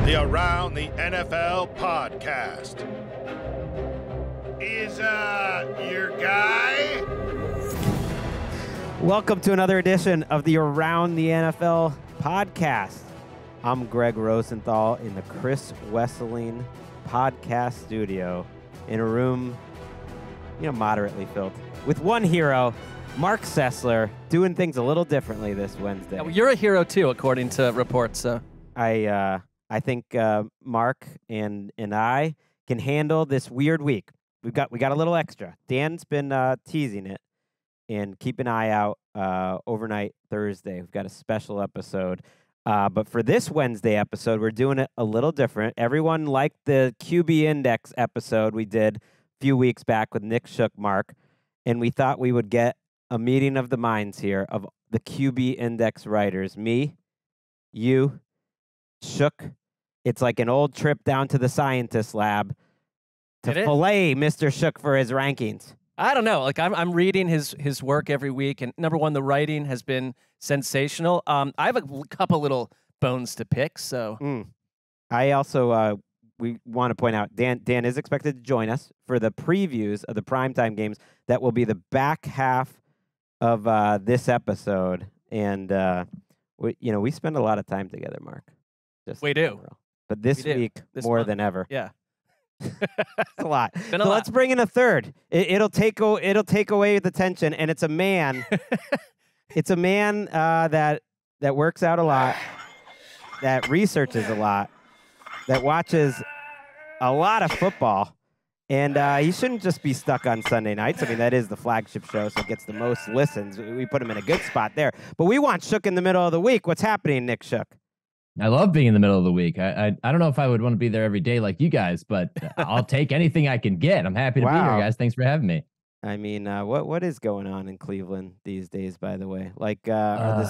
the Around the NFL podcast. Is, your guy? Welcome to another edition of the Around the NFL podcast. I'm Gregg Rosenthal in the Chris Wesseling podcast studio in a room, moderately filled with one hero, Marc Sessler, doing things a little differently this Wednesday. Yeah, well, you're a hero too, according to reports. So I think Marc and I can handle this weird week. We got a little extra. Dan's been teasing it, and keep an eye out overnight Thursday. We've got a special episode. But for this Wednesday episode, we're doing it a little different. Everyone liked the QB Index episode we did a few weeks back with Nick Shook, Marc, and we thought we would get a meeting of the minds here of the QB Index writers. Me, you, Shook. It's like an old trip down to the scientist lab to fillet Mr. Shook for his rankings. I don't know. Like I'm reading his work every week, and number one, the writing has been sensational. I have a couple little bones to pick. So I also we want to point out Dan is expected to join us for the previews of the primetime games. That will be the back half of this episode, and we spend a lot of time together, Marc. We do, but this week more than ever. Yeah. It's a lot. Let's bring in a third. It'll take away the tension, and it's a man. It's a man that works out a lot, that researches a lot, that watches a lot of football, and he shouldn't just be stuck on Sunday nights. I mean, that is the flagship show, so it gets the most listens. We put him in a good spot there. But we want Shook in the middle of the week. What's happening, Nick Shook? I love being in the middle of the week. I don't know if I would want to be there every day like you guys, but I'll take anything I can get. I'm happy to be here, guys. Thanks for having me. I mean, what is going on in Cleveland these days, by the way? Like, are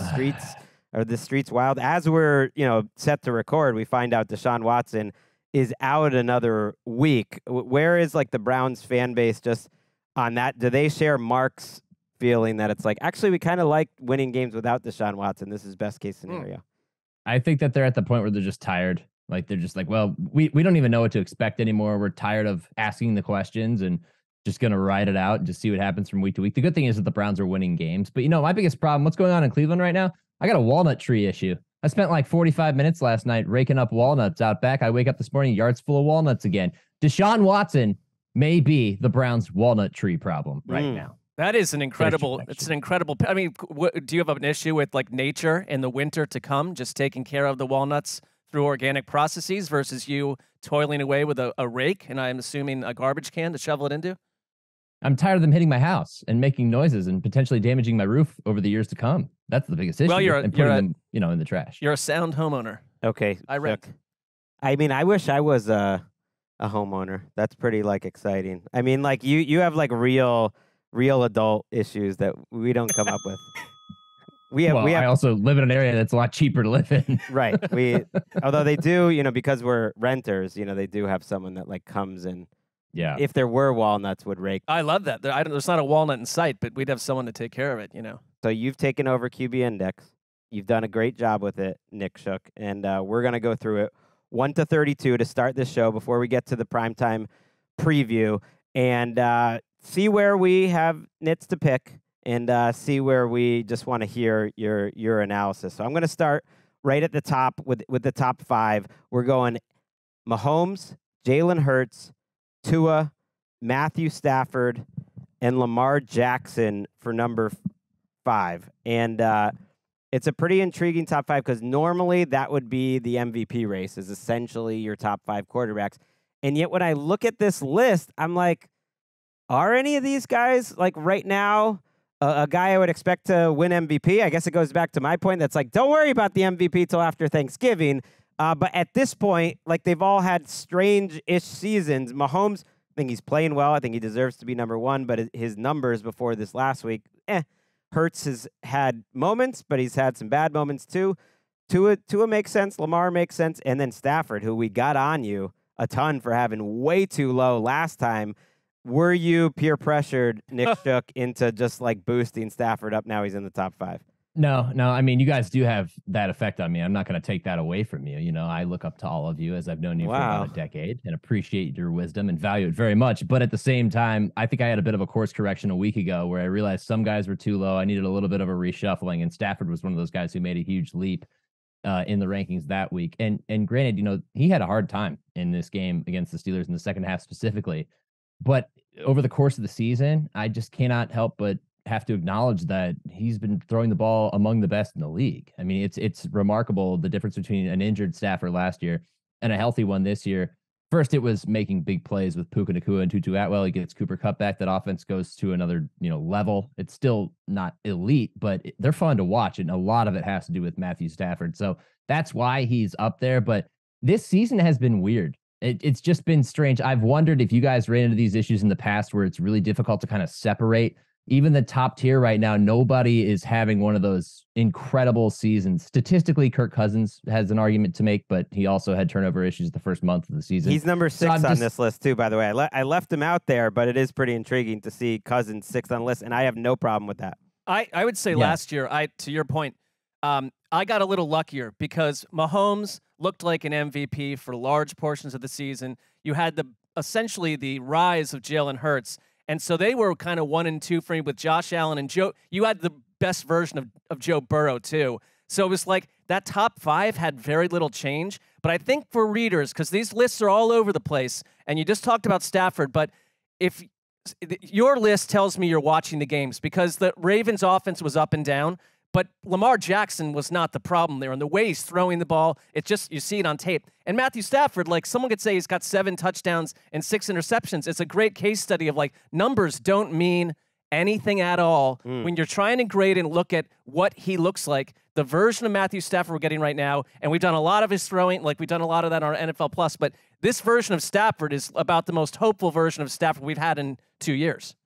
the streets wild? As we're, set to record, we find out Deshaun Watson is out another week. Where is, like, the Browns fan base just on that? Do they share Marc's feeling that it's like, actually, we kind of like winning games without Deshaun Watson? This is best case scenario. I think that they're at the point where they're just tired. Like, they're just like, well, we don't even know what to expect anymore. We're tired of asking the questions and just going to ride it out and just see what happens from week to week. The good thing is that the Browns are winning games. But, my biggest problem, what's going on in Cleveland right now? I got a walnut tree issue. I spent like 45 minutes last night raking up walnuts out back. I wake up this morning, yards full of walnuts again. Deshaun Watson may be the Browns' walnut tree problem right now. That is an incredible. It's an incredible. I mean, do you have an issue with like nature in the winter to come, just taking care of the walnuts through organic processes versus you toiling away with a rake and I'm assuming a garbage can to shovel it into? I'm tired of them hitting my house and making noises and potentially damaging my roof over the years to come. That's the biggest issue. Well, and putting them, in the trash. You're a sound homeowner. Okay, I read. I mean, I wish I was a homeowner. That's pretty exciting. I mean, like you have like real adult issues that we don't come up with. I also live in an area that's a lot cheaper to live in. Right. Although they do, because we're renters, they do have someone that like comes and if there were walnuts would rake. I love that. There's not a walnut in sight, but we'd have someone to take care of it, So you've taken over QB Index. You've done a great job with it, Nick Shook, and we're going to go through it 1 to 32 to start this show before we get to the primetime preview and see where we have nits to pick and see where we just want to hear your analysis. So I'm going to start right at the top with the top 5. We're going Mahomes, Jalen Hurts, Tua, Matthew Stafford, and Lamar Jackson for number 5. And it's a pretty intriguing top 5 because normally that would be the MVP race is essentially your top 5 quarterbacks. And yet when I look at this list, I'm like, are any of these guys, like right now, a guy I would expect to win MVP? I guess it goes back to my point that's like, don't worry about the MVP till after Thanksgiving. But at this point, like they've all had strange-ish seasons. Mahomes, I think he's playing well. I think he deserves to be number 1, but his numbers before this last week, Hurts has had moments, but he's had some bad moments too. Tua makes sense. Lamar makes sense. And then Stafford, who we got on you a ton for having way too low last time. Were you peer pressured, Nick Shook, into just like boosting Stafford up? Now he's in the top 5. No. I mean, you guys do have that effect on me. I'm not going to take that away from you. You know, I look up to all of you as I've known you for about a decade and appreciate your wisdom and value it very much. But at the same time, I think I had a bit of a course correction a week ago where I realized some guys were too low. I needed a little bit of a reshuffling, and Stafford was one of those guys who made a huge leap in the rankings that week. And granted, you know, he had a hard time in this game against the Steelers in the second half specifically. But over the course of the season, I just cannot help but have to acknowledge that he's been throwing the ball among the best in the league. I mean, it's remarkable the difference between an injured Stafford last year and a healthy one this year. First, it was making big plays with Puka Nacua and Tutu Atwell. He gets Cooper Kupp back. That offense goes to another, level. It's still not elite, but they're fun to watch, and a lot of it has to do with Matthew Stafford. So that's why he's up there. But this season has been weird. It's just been strange. I've wondered if you guys ran into these issues in the past where it's really difficult to kind of separate. Even the top tier right now, nobody is having one of those incredible seasons. Statistically, Kirk Cousins has an argument to make, but he also had turnover issues the first month of the season. He's number 6 on this list, too, by the way. I left him out there, but it is pretty intriguing to see Cousins 6th on the list, and I have no problem with that. I would say last year, to your point, I got a little luckier because Mahomes looked like an MVP for large portions of the season. You had essentially the rise of Jalen Hurts. And so they were kind of 1 and 2 for me with Josh Allen and Joe. You had the best version of Joe Burrow, too. So it was like that top 5 had very little change. But I think for readers, because these lists are all over the place, and you just talked about Stafford, but if your list tells me you're watching the games because the Ravens offense was up and down, but Lamar Jackson was not the problem there. And the way he's throwing the ball, it's just, you see it on tape. And Matthew Stafford, like someone could say he's got 7 touchdowns and 6 interceptions. It's a great case study of like numbers don't mean anything at all. When you're trying to grade and look at what he looks like, the version of Matthew Stafford we're getting right now, and we've done a lot of his throwing, like we've done a lot of that on our NFL Plus, but this version of Stafford is about the most hopeful version of Stafford we've had in 2 years.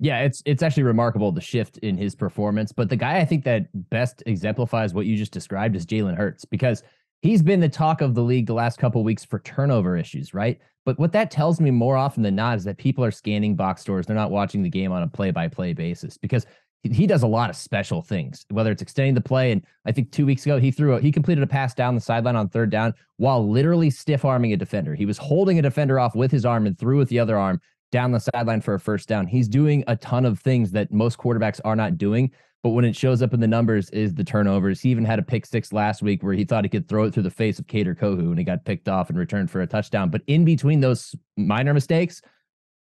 Yeah, it's actually remarkable the shift in his performance. But the guy I think that best exemplifies what you just described is Jalen Hurts, because he's been the talk of the league the last couple of weeks for turnover issues, right? But what that tells me more often than not is that people are scanning box scores. They're not watching the game on a play-by-play basis because he does a lot of special things, whether it's extending the play. And I think 2 weeks ago, he completed a pass down the sideline on 3rd down while literally stiff-arming a defender. He was holding a defender off with his arm and threw with the other arm down the sideline for a 1st down. He's doing a ton of things that most quarterbacks are not doing, but when it shows up in the numbers is the turnovers. He even had a pick 6 last week where he thought he could throw it through the face of Cater Kohu and he got picked off and returned for a touchdown. But in between those minor mistakes,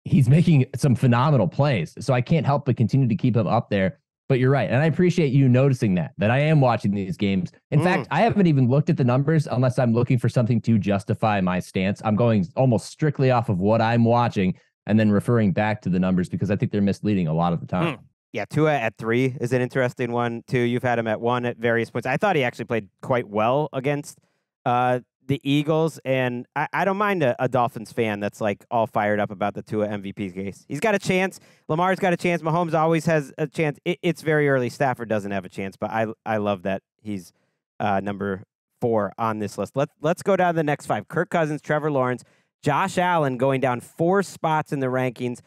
he's making some phenomenal plays. So I can't help but continue to keep him up there. But you're right. And I appreciate you noticing that I am watching these games. In fact, I haven't even looked at the numbers unless I'm looking for something to justify my stance. I'm going almost strictly off of what I'm watching and then referring back to the numbers because I think they're misleading a lot of the time. Yeah, Tua at 3 is an interesting one, too. You've had him at 1 at various points. I thought he actually played quite well against the Eagles, and I don't mind a Dolphins fan that's like all fired up about the Tua MVP case. He's got a chance. Lamar's got a chance. Mahomes always has a chance. It's very early. Stafford doesn't have a chance, but I love that he's number 4 on this list. Let's go down to the next 5. Kirk Cousins, Trevor Lawrence, Josh Allen going down 4 spots in the rankings.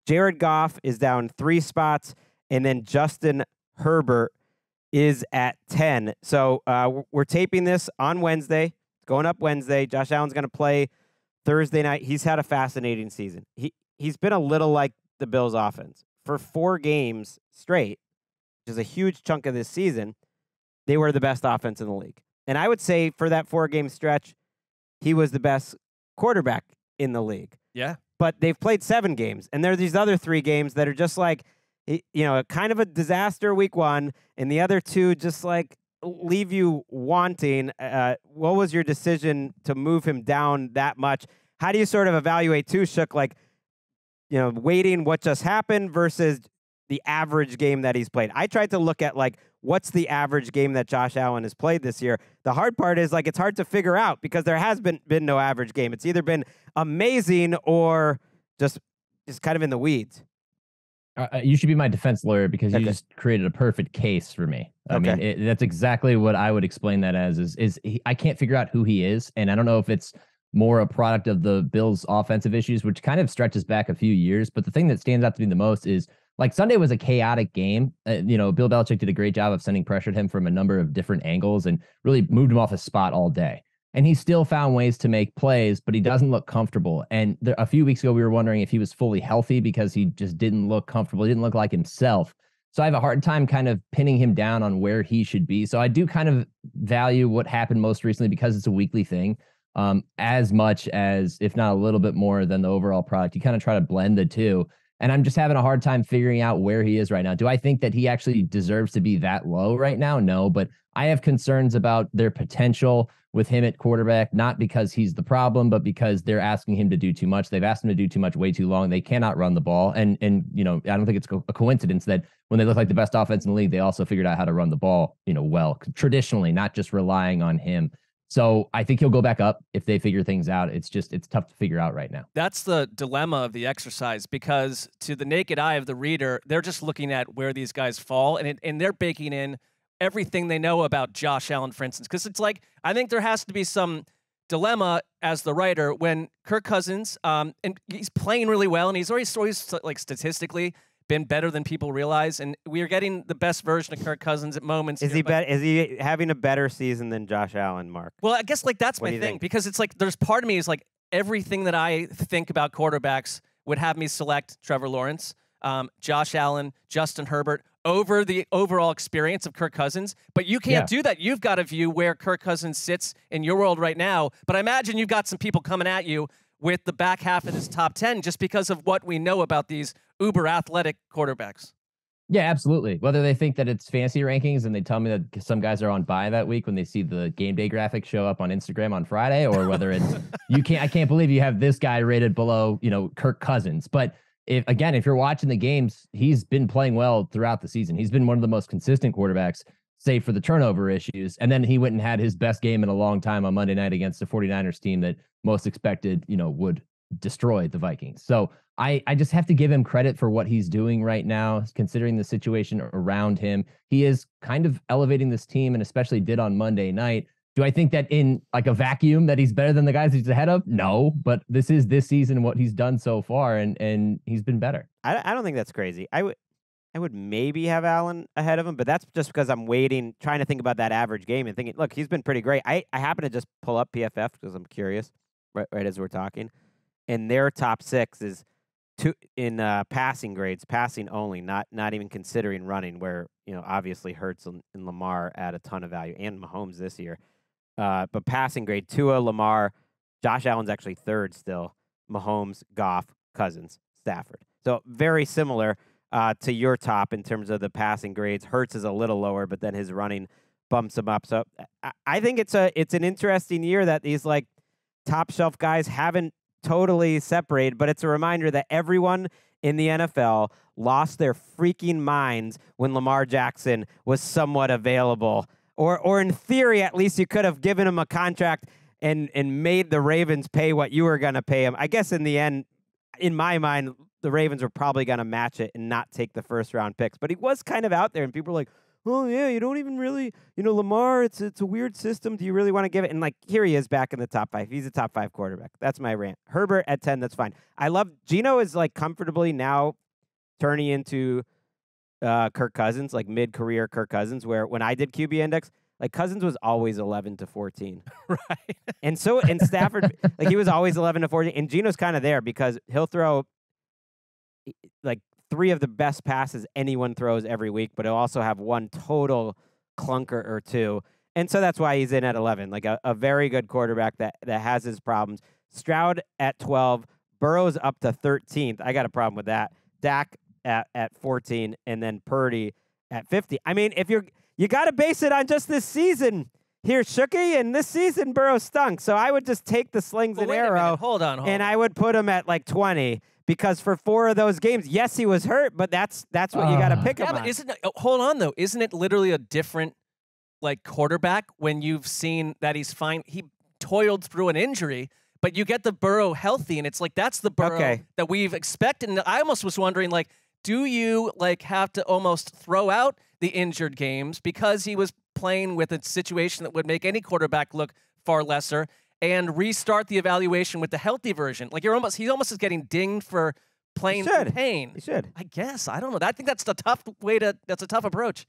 Jared Goff is down 3 spots. And then Justin Herbert is at 10. So we're taping this on Wednesday. It's going up Wednesday. Josh Allen's going to play Thursday night. He's had a fascinating season. He's been a little like the Bills offense. For 4 games straight, which is a huge chunk of this season, they were the best offense in the league. And I would say for that 4-game stretch, he was the best quarterback in the league. Yeah. But they've played 7 games, and there are these other 3 games that are just like, kind of a disaster week 1, and the other 2 just like leave you wanting. What was your decision to move him down that much? How do you sort of evaluate too, Shook, like, waiting what just happened versus the average game that he's played? I tried to look at like, what's the average game that Josh Allen has played this year? The hard part is like, it's hard to figure out because there has been no average game. It's either been amazing or just kind of in the weeds. You should be my defense lawyer because you just created a perfect case for me. I mean, that's exactly what I would explain that as is I can't figure out who he is. And I don't know if it's more a product of the Bills offensive issues, which kind of stretches back a few years. But the thing that stands out to me the most is Like Sunday was a chaotic game. Bill Belichick did a great job of sending pressure at him from a number of different angles and really moved him off his spot all day. And he still found ways to make plays, but he doesn't look comfortable. And a few weeks ago, we were wondering if he was fully healthy because he just didn't look comfortable. He didn't look like himself. So I have a hard time kind of pinning him down on where he should be. So I do kind of value what happened most recently because it's a weekly thing, as much as, if not a little bit more than the overall product. You kind of try to blend the two. And I'm just having a hard time figuring out where he is right now. Do I think that he actually deserves to be that low right now? No, but I have concerns about their potential with him at quarterback, not because he's the problem, but because they're asking him to do too much. They've asked him to do too much way too long. They cannot run the ball. And I don't think it's a coincidence that when they look like the best offense in the league, they also figured out how to run the ball, well, traditionally, not just relying on him. So I think he'll go back up if they figure things out. It's tough to figure out right now. That's the dilemma of the exercise, because to the naked eye of the reader, they're just looking at where these guys fall, and they're baking in everything they know about Josh Allen, for instance. Because it's like, I think there has to be some dilemma as the writer when Kirk Cousins, and he's playing really well, and he's always like statistically been better than people realize, and we are getting the best version of Kirk Cousins at moments. Is he having a better season than Josh Allen, Mark? Well, I guess like that's my thing, because it's like there's part of me is like everything that I think about quarterbacks would have me select Trevor Lawrence, Josh Allen, Justin Herbert over the overall experience of Kirk Cousins. But you can't do that. You've got a view where Kirk Cousins sits in your world right now. But I imagine you've got some people coming at you with the back half of this top 10 just because of what we know about these uber athletic quarterbacks. Yeah, absolutely. Whether they think that it's fancy rankings and they tell me that some guys are on bye that week when they see the game day graphic show up on Instagram on Friday, or whether it's I can't believe you have this guy rated below, Kirk Cousins. But if you're watching the games, he's been playing well throughout the season. He's been one of the most consistent quarterbacks, save for the turnover issues. And then he went and had his best game in a long time on Monday night against the 49ers team that most expected, would destroy the Vikings. So I just have to give him credit for what he's doing right now, considering the situation around him. He is kind of elevating this team, and especially did on Monday night. Do I think that in like a vacuum that he's better than the guys he's ahead of? No, but this is this season what he's done so far, and he's been better. I don't think that's crazy. I would maybe have Allen ahead of him, but that's just because I'm trying to think about that average game and thinking, look, he's been pretty great. I happen to just pull up PFF because I'm curious right as we're talking, and their top 6 is in passing grades, passing only, not even considering running, where obviously Hurts and Lamar add a ton of value, and Mahomes this year. But passing grade, Tua, Lamar, Josh Allen's actually 3rd still, Mahomes, Goff, Cousins, Stafford. So very similar to your top in terms of the passing grades. Hurts is a little lower, but then his running bumps him up. So I think it's an interesting year that these like top shelf guys haven't totally separated, but it's a reminder that everyone in the NFL lost their freaking minds when Lamar Jackson was somewhat available. Or in theory, at least you could have given him a contract and made the Ravens pay what you were going to pay him. I guess in the end, in my mind, the Ravens were probably going to match it and not take the first-round picks. But he was kind of out there, and people were like, oh, yeah, you don't even really, Lamar, it's a weird system. Do you really want to give it? And, like, here he is back in the top 5. He's a top 5 quarterback. That's my rant. Herbert at 10, that's fine. I love Geno is, like, comfortably now turning into Kirk Cousins, like mid-career Kirk Cousins, where when I did QB Index, like Cousins was always 11 to 14. Right. And Stafford, like he was always 11 to 14. And Geno's kind of there because he'll throw like 3 of the best passes anyone throws every week, but he'll also have one total clunker or 2. And so that's why he's in at 11, like a very good quarterback that has his problems. Stroud at 12, Burrow's up to 13th. I got a problem with that. Dak at 14, and then Purdy at 50. I mean, if you got to base it on just this season here, Shooky, and this season Burrow stunk. So I would just take the slings and arrow. Hold on. And I would put him at like 20 because for 4 of those games, yes, he was hurt, but that's what you got to pick him on. Hold on though. Isn't it literally a different like quarterback when you've seen that he's fine? He toiled through an injury, but you get the Burrow healthy, and it's like that's the Burrow that we've expected. And I almost was wondering, like, do you like have to almost throw out the injured games because he was playing with a situation that would make any quarterback look far lesser, and restart the evaluation with the healthy version? Like he almost is getting dinged for playing through pain. He should. I guess. I don't know. I think that's a tough approach.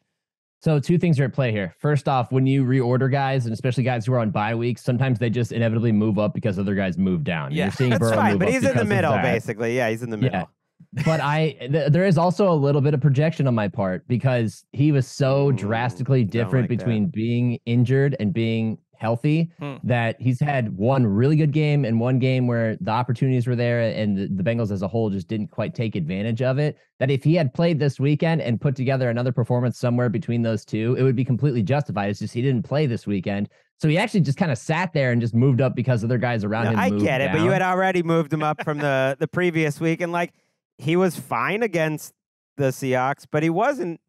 So two things are at play here. First off, when you reorder guys, and especially guys who are on bye weeks, sometimes they just inevitably move up because other guys move down. Yeah, you're seeing that's Burrow fine, move but up he's in the because of middle, that. basically. Yeah, he's in the middle. Yeah. But there is also a little bit of projection on my part because he was so drastically different between being injured and being healthy that he's had one really good game and one game where the opportunities were there and the Bengals as a whole just didn't quite take advantage of it. That if he had played this weekend and put together another performance somewhere between those two, it would be completely justified. It's just he didn't play this weekend. So he actually just kind of sat there and just moved up because other guys around him moved I get it, down. but you had already moved him up from the previous week, and like he was fine against the Seahawks, but he wasn't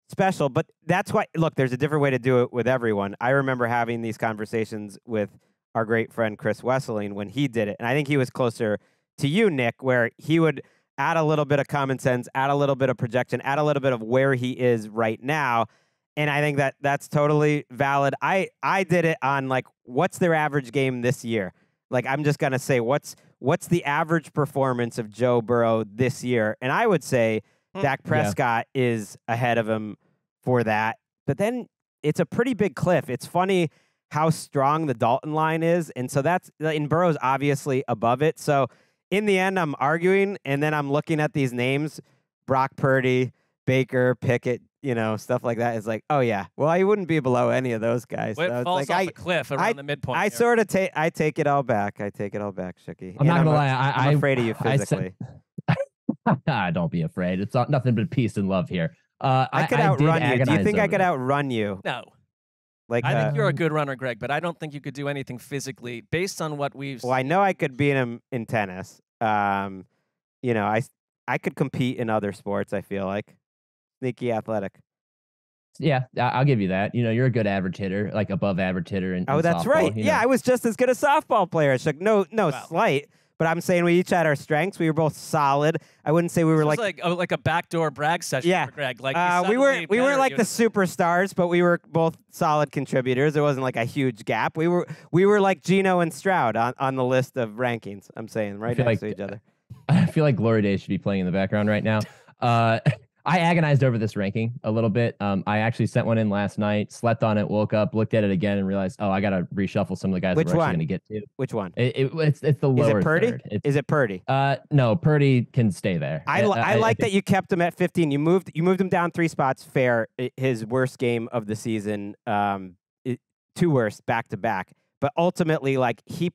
special. But that's why, look, there's a different way to do it with everyone. I remember having these conversations with our great friend Chris Wesseling when he did it, and I think he was closer to you, Nick, where he would add a little bit of common sense, add a little bit of projection, add a little bit of where he is right now. And I think that that's totally valid. I did it on like, what's their average game this year? Like, I'm just going to say, what's the average performance of Joe Burrow this year? And I would say Dak Prescott is ahead of him for that. But then it's a pretty big cliff. It's funny how strong the Dalton line is. And so and Burrow's obviously above it. So in the end, I'm arguing, and then I'm looking at these names, Brock Purdy, Baker, Pickett, stuff like that. It's like, oh yeah, well, I wouldn't be below any of those guys. Well, it falls off the cliff around the midpoint. I sort of take it all back. I take it all back, Shooky. I'm not gonna lie. I'm afraid of you physically. Don't be afraid. It's nothing but peace and love here. I could outrun you. Do you think I could outrun you? No. Like, I think you're a good runner, Greg, but I don't think you could do anything physically based on what we've seen. Well, I know I could beat him in tennis. I could compete in other sports, I feel like. Sneaky athletic. Yeah, I'll give you that. You're a good average hitter, like above average hitter. In that's softball, right. Yeah, I was just as good a softball player. It's like, no slight. But I'm saying we each had our strengths. We were both solid. I wouldn't say we were like a backdoor brag session for Greg. Like we weren't like the superstars, but we were both solid contributors. There wasn't like a huge gap. We were like Geno and Stroud on the list of rankings. I'm saying right next to each other. I feel like Glory Days should be playing in the background right now. I agonized over this ranking a little bit. I actually sent one in last night, slept on it, woke up, looked at it again, and realized, I got to reshuffle some of the guys we're actually going to get to. Which one? It's the lower. Is it Purdy? Is it Purdy? No, Purdy can stay there. I like that you kept him at 15. You moved him down 3 spots. Fair. His worst game of the season. 2 worst back to back. But ultimately, like he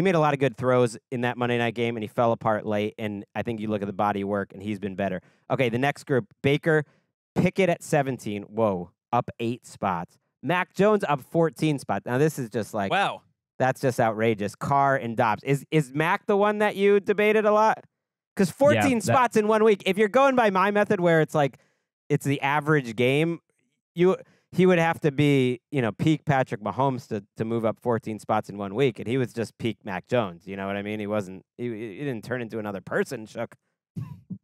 made a lot of good throws in that Monday night game, and he fell apart late. And I think you look at the body work, and he's been better. Okay, the next group, Baker, Pickett at 17. Whoa, up 8 spots. Mac Jones up 14 spots. Now, this is just like, wow, that's just outrageous. Carr and Dobbs. Is Mac the one that you debated a lot? Because 14 spots in 1 week. If you're going by my method where it's like it's the average game, he would have to be, peak Patrick Mahomes to move up 14 spots in 1 week, and he was just peak Mac Jones. You know what I mean? He didn't turn into another person, Shook.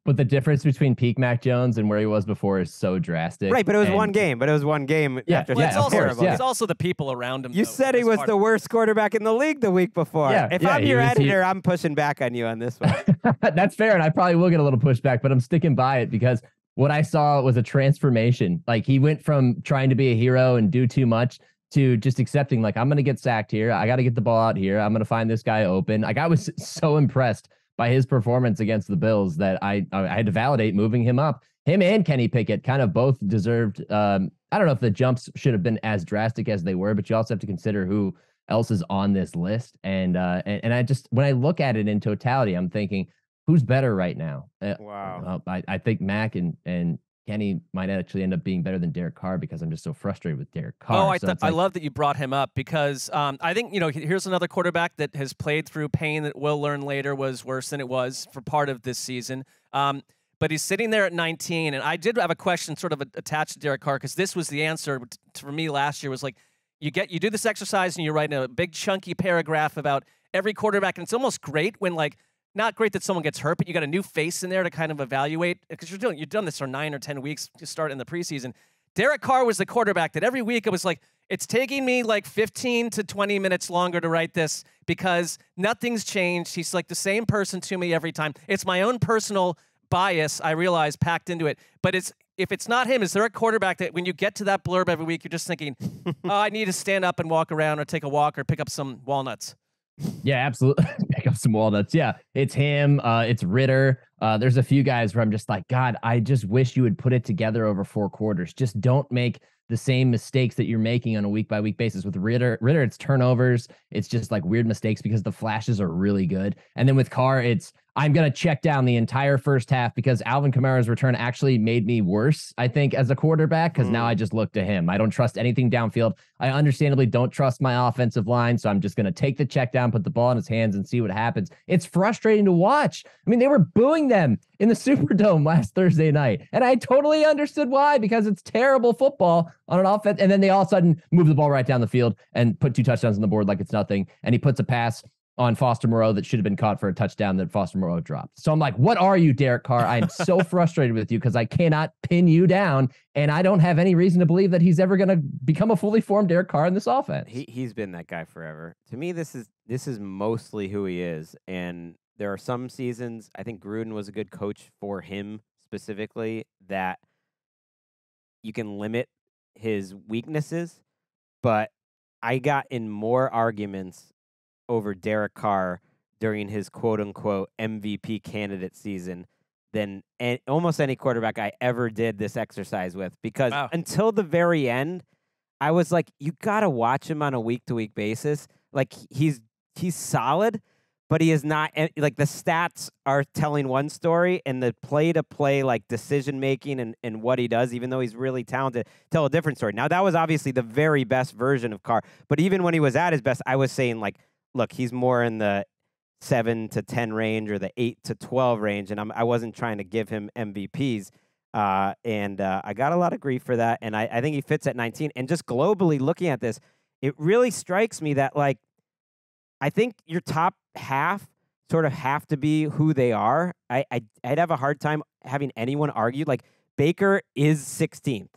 But the difference between peak Mac Jones and where he was before is so drastic. Right, but it was one game. Yeah, it's also the people around him. You said he was the worst quarterback in the league the week before. Yeah, if I'm your editor, I'm pushing back on you on this one. That's fair, and I probably will get a little pushback, but I'm sticking by it because what I saw was a transformation. Like, he went from trying to be a hero and do too much to just accepting, like, I'm going to get sacked here. I got to get the ball out here. I'm going to find this guy open. Like, I was so impressed by his performance against the Bills that I had to validate moving him up. Him and Kenny Pickett kind of both deserved. I don't know if the jumps should have been as drastic as they were, but you also have to consider who else is on this list. And I just, when I look at it in totality, I'm thinking, who's better right now? Wow. I think Mac and Kenny might actually end up being better than Derek Carr because I'm just so frustrated with Derek Carr. I love that you brought him up because I think, here's another quarterback that has played through pain that we'll learn later was worse than it was for part of this season. But he's sitting there at 19, and I did have a question sort of attached to Derek Carr because this was the answer for me last year was like, you do this exercise and you write a big chunky paragraph about every quarterback, and it's almost great when not great that someone gets hurt, but you got a new face in there to kind of evaluate because you've done this for 9 or 10 weeks to start in the preseason. Derek Carr was the quarterback that every week it was like, it's taking me like 15 to 20 minutes longer to write this because nothing's changed. He's like the same person to me every time. It's my own personal bias, I realize, packed into it. But if it's not him, is there a quarterback that when you get to that blurb every week, you're just thinking, oh, I need to stand up and walk around or take a walk or pick up some walnuts? Yeah, absolutely. Pick up some walnuts. Yeah, it's him. It's Ritter. There's a few guys where I'm just like, God, I just wish you would put it together over 4 quarters. Just don't make the same mistakes that you're making on a week-by-week basis. With Ritter, it's turnovers. It's just like weird mistakes because the flashes are really good. And then with Carr, it's I'm going to check down the entire first half because Alvin Kamara's return actually made me worse, I think, as a quarterback, because now I just look to him. I don't trust anything downfield. I understandably don't trust my offensive line, so I'm just going to take the check down, put the ball in his hands, and see what happens. It's frustrating to watch. I mean, they were booing them in the Superdome last Thursday night, and I totally understood why, because it's terrible football on an offense, and then they all of a sudden move the ball right down the field and put 2 touchdowns on the board like it's nothing, and he puts a pass on Foster Moreau that should have been caught for a touchdown that Foster Moreau dropped. So I'm like, what are you, Derek Carr? I'm so frustrated with you because I cannot pin you down, and I don't have any reason to believe that he's ever going to become a fully formed Derek Carr in this offense. He's been that guy forever. To me, this is mostly who he is, and there are some seasons, I think Gruden was a good coach for him specifically, that you can limit his weaknesses, but I got in more arguments over Derek Carr during his quote-unquote MVP candidate season than almost any quarterback I ever did this exercise with. Because until the very end, I was like, you got to watch him on a week-to-week basis. Like, he's solid, but he is not, like, the stats are telling one story, and the play-to-play, like, decision-making and what he does, even though he's really talented, tell a different story. Now, that was obviously the very best version of Carr, but even when he was at his best, I was saying, like, look, he's more in the 7 to 10 range or the 8 to 12 range, and I wasn't trying to give him MVPs, and I got a lot of grief for that, and I think he fits at 19. And just globally looking at this, it really strikes me that, like, I think your top half sort of have to be who they are. I'd have a hard time having anyone argue. Like, Baker is 16th.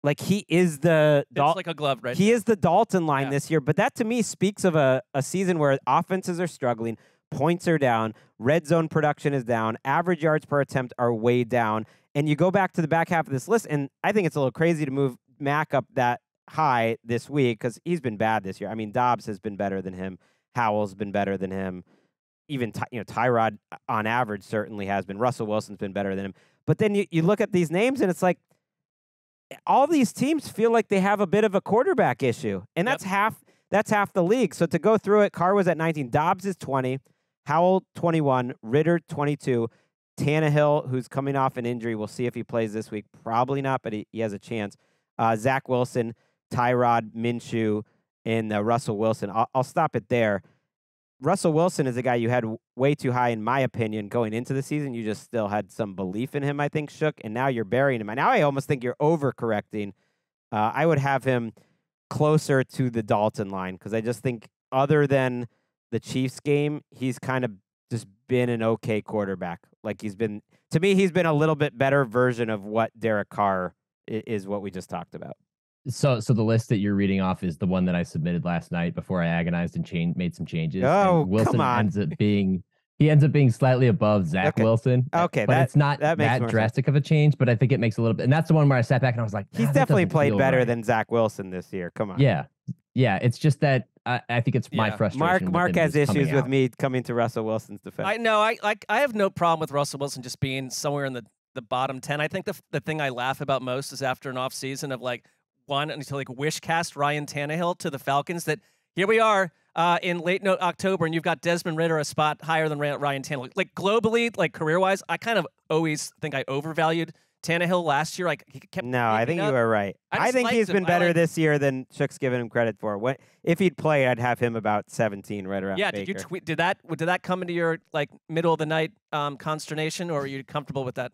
Like, he is it's like a glove, right? He is the Dalton line this year, but that to me speaks of a season where offenses are struggling, points are down, red zone production is down, average yards per attempt are way down, and you go back to the back half of this list, and I think it's a little crazy to move Mac up that high this week because he's been bad this year. I mean, Dobbs has been better than him. Howell's been better than him. Even Tyrod on average certainly has been. Russell Wilson's been better than him. But then you look at these names, and it's like, all these teams feel like they have a bit of a quarterback issue, and that's half the league. So to go through it, Carr was at 19, Dobbs is 20, Howell 21, Ritter 22, Tannehill, who's coming off an injury, we'll see if he plays this week. Probably not, but he has a chance. Zach Wilson, Tyrod, Minshew, and Russell Wilson. I'll stop it there. Russell Wilson is a guy you had way too high, in my opinion, going into the season. You just still had some belief in him, I think, Shook, and now you're burying him. And now I almost think you're overcorrecting. I would have him closer to the Dalton line because I just think other than the Chiefs game, he's kind of just been an okay quarterback. Like, to me, he's been a little bit better version of what Derek Carr is, what we just talked about. So the list that you're reading off is the one that I submitted last night before I agonized and made some changes. Oh, and Wilson come on. ends up being slightly above Zach Wilson. Okay, but it's not that drastic sense. of a change, but I think it makes a little bit. And that's the one where I sat back and I was like, he's definitely played better than Zach Wilson this year. Come on. Yeah. It's just that I think it's my frustration. Mark has issues with me coming to Russell Wilson's defense. I know. I have no problem with Russell Wilson just being somewhere in the bottom 10. I think the thing I laugh about most is after an off season of like, one until like wish cast Ryan Tannehill to the Falcons that here we are in late October and you've got Desmond Ridder a spot higher than Ryan Tannehill. Like globally, like career wise, I kind of always think I overvalued Tannehill last year. Like he kept. No, I think you were right. I think he's been better this year than Shook's given him credit for. If he'd play, I'd have him about 17 right around. Yeah, Baker. did you tweet? Did that come into your like middle of the night consternation, or are you comfortable with that?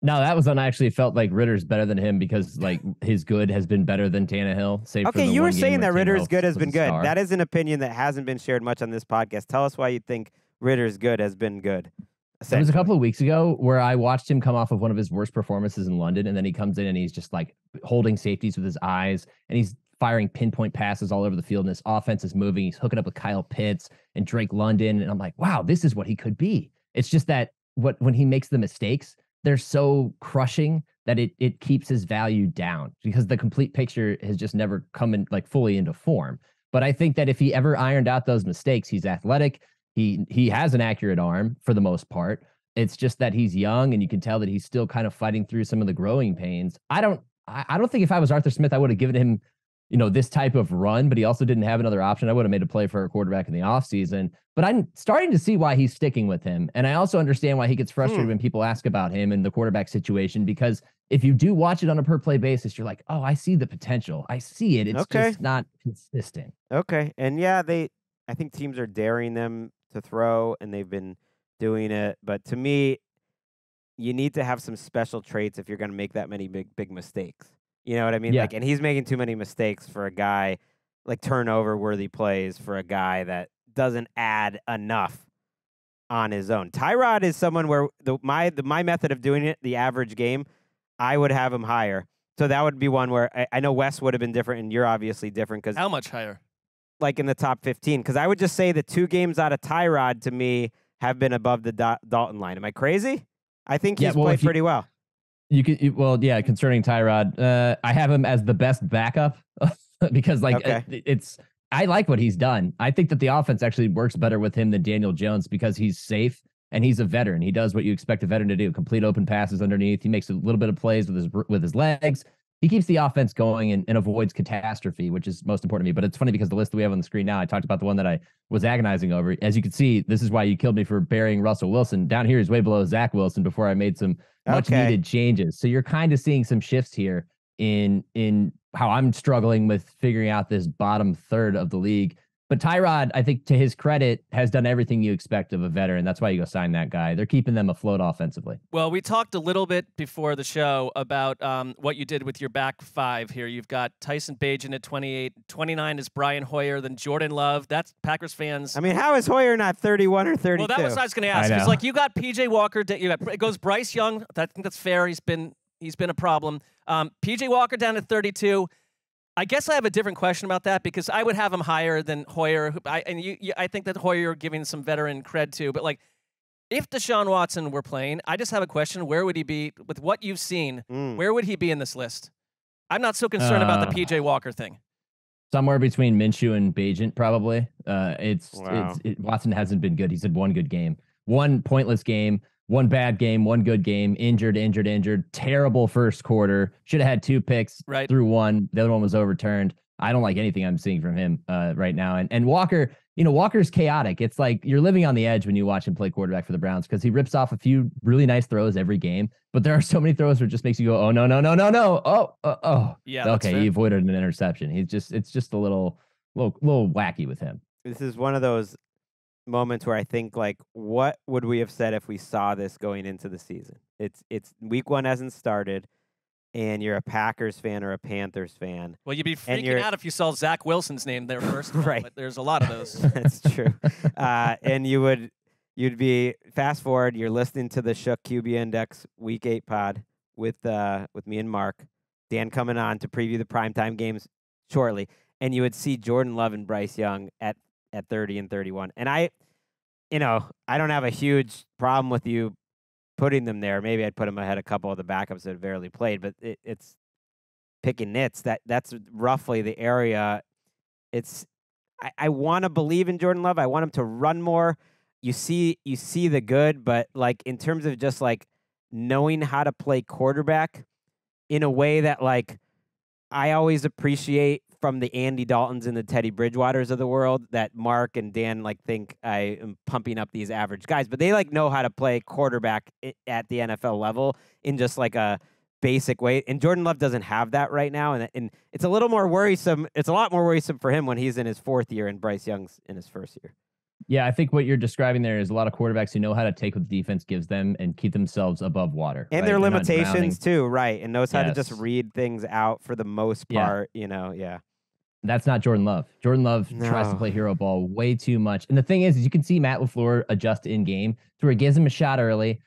No, that was when I actually felt like Ritter's better than him because like his good has been better than Tannehill. Okay, you were saying that Ritter's good has been good. That is an opinion that hasn't been shared much on this podcast. Tell us why you think Ritter's good has been good. It was a couple of weeks ago where I watched him come off of one of his worst performances in London, and then he comes in and he's just like holding safeties with his eyes, and he's firing pinpoint passes all over the field, and his offense is moving. He's hooking up with Kyle Pitts and Drake London, and I'm like, wow, this is what he could be. It's just that when he makes the mistakes, they're so crushing that it keeps his value down because the complete picture has just never come in like fully into form. But I think that if he ever ironed out those mistakes, he's athletic. He has an accurate arm for the most part. It's just that he's young, and you can tell that he's still kind of fighting through some of the growing pains. I don't think if I was Arthur Smith, I would have given him, this type of run, but he also didn't have another option. I would have made a play for a quarterback in the offseason, but I'm starting to see why he's sticking with him. And I also understand why he gets frustrated when people ask about him and the quarterback situation, because if you do watch it on a per play basis, you're like, oh, I see the potential. I see it. It's just not consistent. Okay. And yeah, I think teams are daring them to throw, and they've been doing it. But to me, you need to have some special traits if you're going to make that many big mistakes. You know what I mean? Yeah. Like, and he's making too many mistakes for a guy, like turnover worthy plays for a guy that doesn't add enough on his own. Tyrod is someone where my method of doing it, the average game, I would have him higher. So that would be one where I know Wes would have been different, and you're obviously different because How much higher? like in the top 15. Because I would just say the 2 games out of Tyrod to me have been above the Dalton line. Am I crazy? I think he's played pretty well. Concerning Tyrod, I have him as the best backup because I like what he's done. I think that the offense actually works better with him than Daniel Jones because he's safe and he's a veteran. He does what you expect a veteran to do: complete open passes underneath. He makes a little bit of plays with his legs. He keeps the offense going and avoids catastrophe, which is most important to me. But it's funny because the list that we have on the screen now, I talked about the one that I was agonizing over. As you can see, this is why you killed me for burying Russell Wilson. Down here is way below Zach Wilson before I made some much needed changes. So you're kind of seeing some shifts here in how I'm struggling with figuring out this bottom third of the league. But Tyrod, I think to his credit, has done everything you expect of a veteran. That's why you go sign that guy. They're keeping them afloat offensively. Well, we talked a little bit before the show about what you did with your back 5 here. You've got Tyson Bagent at 28. 29 is Brian Hoyer, then Jordan Love. That's Packers fans. I mean, how is Hoyer not 31 or 32? Well, that was what I was going to ask. It's like you got P.J. Walker. It goes Bryce Young. I think that's fair. He's been a problem. P.J. Walker down at 32. I guess I have a different question about that because I would have him higher than Hoyer. I think that Hoyer you're giving some veteran cred to. But, like, if Deshaun Watson were playing, I just have a question. Where would he be with what you've seen? Where would he be in this list? I'm not so concerned about the P.J. Walker thing. Somewhere between Minshew and Bagent, probably. Watson hasn't been good. He's had one good game. One pointless game. One bad game, one good game, injured, terrible first quarter. Should have had 2 picks through one. The other one was overturned. I don't like anything I'm seeing from him right now. And Walker, Walker's chaotic. It's like you're living on the edge when you watch him play quarterback for the Browns because he rips off a few really nice throws every game. But there are so many throws where it just makes you go, oh, no. Oh. Yeah. Okay, he avoided an interception. It's just a little wacky with him. This is one of those moments where I think, like, what would we have said if we saw this going into the season? It's week 1 hasn't started, and you're a Packers fan or a Panthers fan. Well, you'd be freaking out if you saw Zach Wilson's name there first. Right. But there's a lot of those. That's true. And you'd be fast forward. You're listening to the Shook QB Index Week 8 pod with me and Mark. Dan coming on to preview the primetime games shortly, and you would see Jordan Love and Bryce Young at 30 and 31. And I don't have a huge problem with you putting them there. Maybe I'd put them ahead a couple of the backups that have barely played, but it's picking nits. That's roughly the area. I want to believe in Jordan Love. I want him to run more. You see the good, but like in terms of just like knowing how to play quarterback in a way that like I always appreciate from the Andy Daltons and the Teddy Bridgewaters of the world, that Mark and Dan like think I am pumping up these average guys, but they like know how to play quarterback at the NFL level in just like a basic way. And Jordan Love doesn't have that right now, and it's a little more worrisome. It's a lot more worrisome for him when he's in his 4th year and Bryce Young's in his 1st year. Yeah, I think what you're describing there is a lot of quarterbacks who know how to take what the defense gives them and keep themselves above water. And right? their limitations too, right? And knows how to just read things out for the most part, Yeah. That's not Jordan Love. Jordan Love tries to play hero ball way too much. And the thing is you can see Matt LaFleur adjust in game to where he gives him a shot early.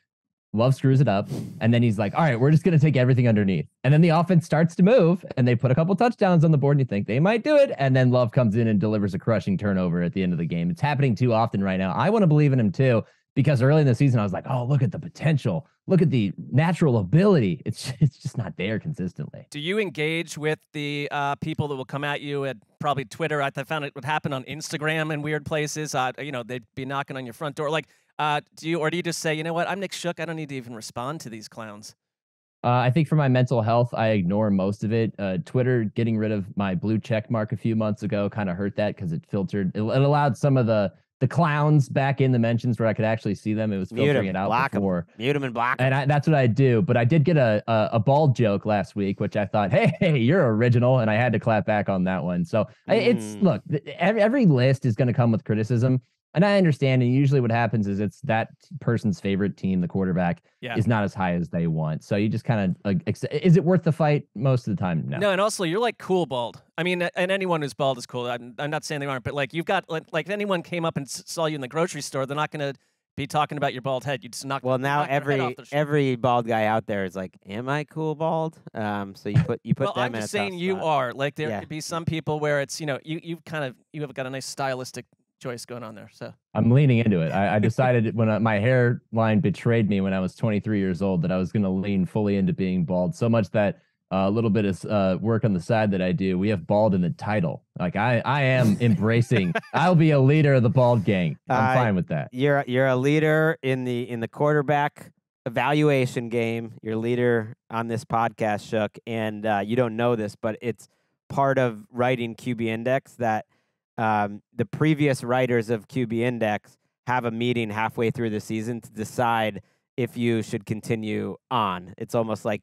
Love screws it up. And then he's like, all right, we're just going to take everything underneath. And then the offense starts to move and they put a couple touchdowns on the board and you think they might do it. And then Love comes in and delivers a crushing turnover at the end of the game. It's happening too often right now. I want to believe in him too, because early in the season, I was like, oh, look at the potential. Look at the natural ability. It's just not there consistently. Do you engage with the people that will come at you at probably Twitter? I found it would happen on Instagram in weird places. They'd be knocking on your front door. Like, do you just say, you know what, I'm Nick Shook. I don't need to even respond to these clowns. I think for my mental health, I ignore most of it. Twitter getting rid of my blue check mark a few months ago kind of hurt that because it filtered. It allowed some of the clowns back in the mentions where I could actually see them. It was filtering it out before. Mute them and block them. And that's what I do. But I did get a bald joke last week, which I thought, hey, you're original. And I had to clap back on that one. So look, every list is going to come with criticism. And I understand. And usually what happens is it's that person's favorite team, the quarterback, is not as high as they want. So you just kind of, is it worth the fight? Most of the time, no. No, and also you're like cool bald. I mean, and anyone who's bald is cool. I'm not saying they aren't, but like you've got, like if anyone came up and saw you in the grocery store, they're not going to be talking about your bald head. You just knock. Well, now every bald guy out there is like, am I cool bald? So you put well, them I'm in just a tough saying you spot. are. Like there could be some people where it's, you have got a nice stylistic choice going on there. So I'm leaning into it. I decided when my hairline betrayed me when I was 23 years old that I was going to lean fully into being bald, so much that a little bit of work on the side that I do, we have bald in the title. Like I am embracing. I'll be a leader of the bald gang. I'm fine with that. You're a leader in the quarterback evaluation game. You're a leader on this podcast, Shook, and you don't know this, but it's part of writing QB Index that the previous writers of QB Index have a meeting halfway through the season to decide if you should continue on. It's almost like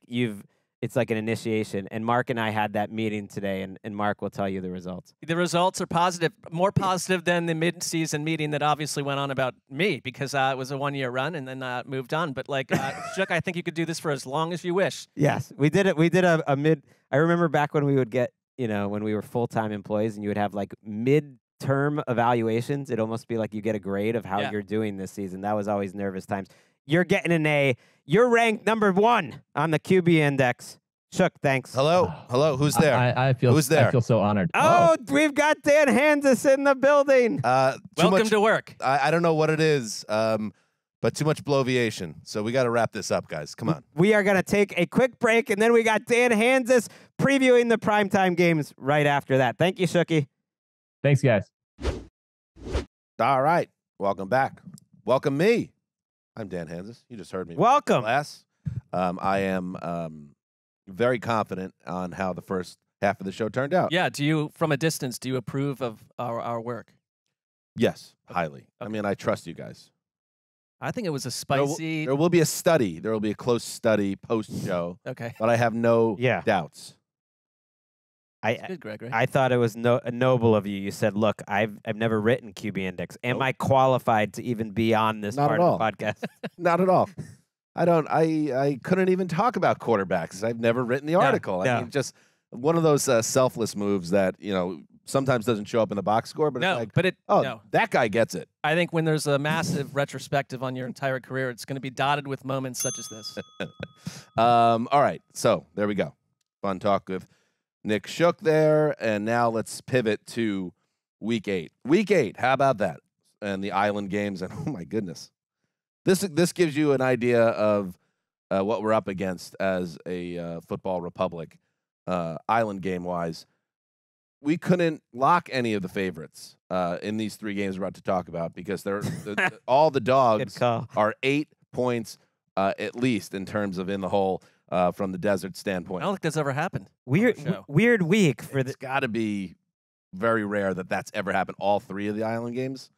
it's like an initiation. And Mark and I had that meeting today, and Mark will tell you the results. The results are positive, more positive than the mid-season meeting that obviously went on about me because it was a one-year run and then moved on. But like, Shook, I think you could do this for as long as you wish. Yes, we did it. We did a mid. I remember back when we would get, when we were full-time employees and you would have like mid-term evaluations. It'd almost be like you get a grade of how you're doing this season. That was always nervous times. You're getting an A. You're ranked number 1 on the QB Index. Shook, thanks. Hello? Who's there? I feel Who's there? I feel so honored. Oh, we've got Dan Hanzus in the building. Welcome to work. I don't know what it is, but too much bloviation. So we got to wrap this up, guys. Come on. We are going to take a quick break, and then we got Dan Hanzus previewing the primetime games right after that. Thank you, Shooky. Thanks, guys. All right. Welcome back. Welcome me. I'm Dan Hanzus. You just heard me. Welcome. I am very confident on how the first half of the show turned out. Yeah. From a distance, do you approve of our work? Yes, highly. Okay. I mean, I trust you guys. I think it was a spicy. There will be a study. There will be a close study post-show. Okay. But I have no doubts. Good, Greg, right? I thought it was noble of you. You said, look, I've never written QB Index. Am I qualified to even be on this part of the podcast? Not at all. I couldn't even talk about quarterbacks. I've never written the article. No. I mean, just one of those selfless moves that, sometimes doesn't show up in the box score, but it's like, that guy gets it. I think when there's a massive retrospective on your entire career, it's going to be dotted with moments such as this. All right. So there we go. Fun talk with Nick Shook there. And now let's pivot to week 8. Week 8. How about that? And the island games. And oh my goodness, this gives you an idea of what we're up against as a football republic, island game wise. We couldn't lock any of the favorites in these 3 games we're about to talk about because all the dogs are 8 points at least in terms of in the hole from the desert standpoint. I don't think that's ever happened. Weird week for It's got to be very rare that that's ever happened. All 3 of the island games.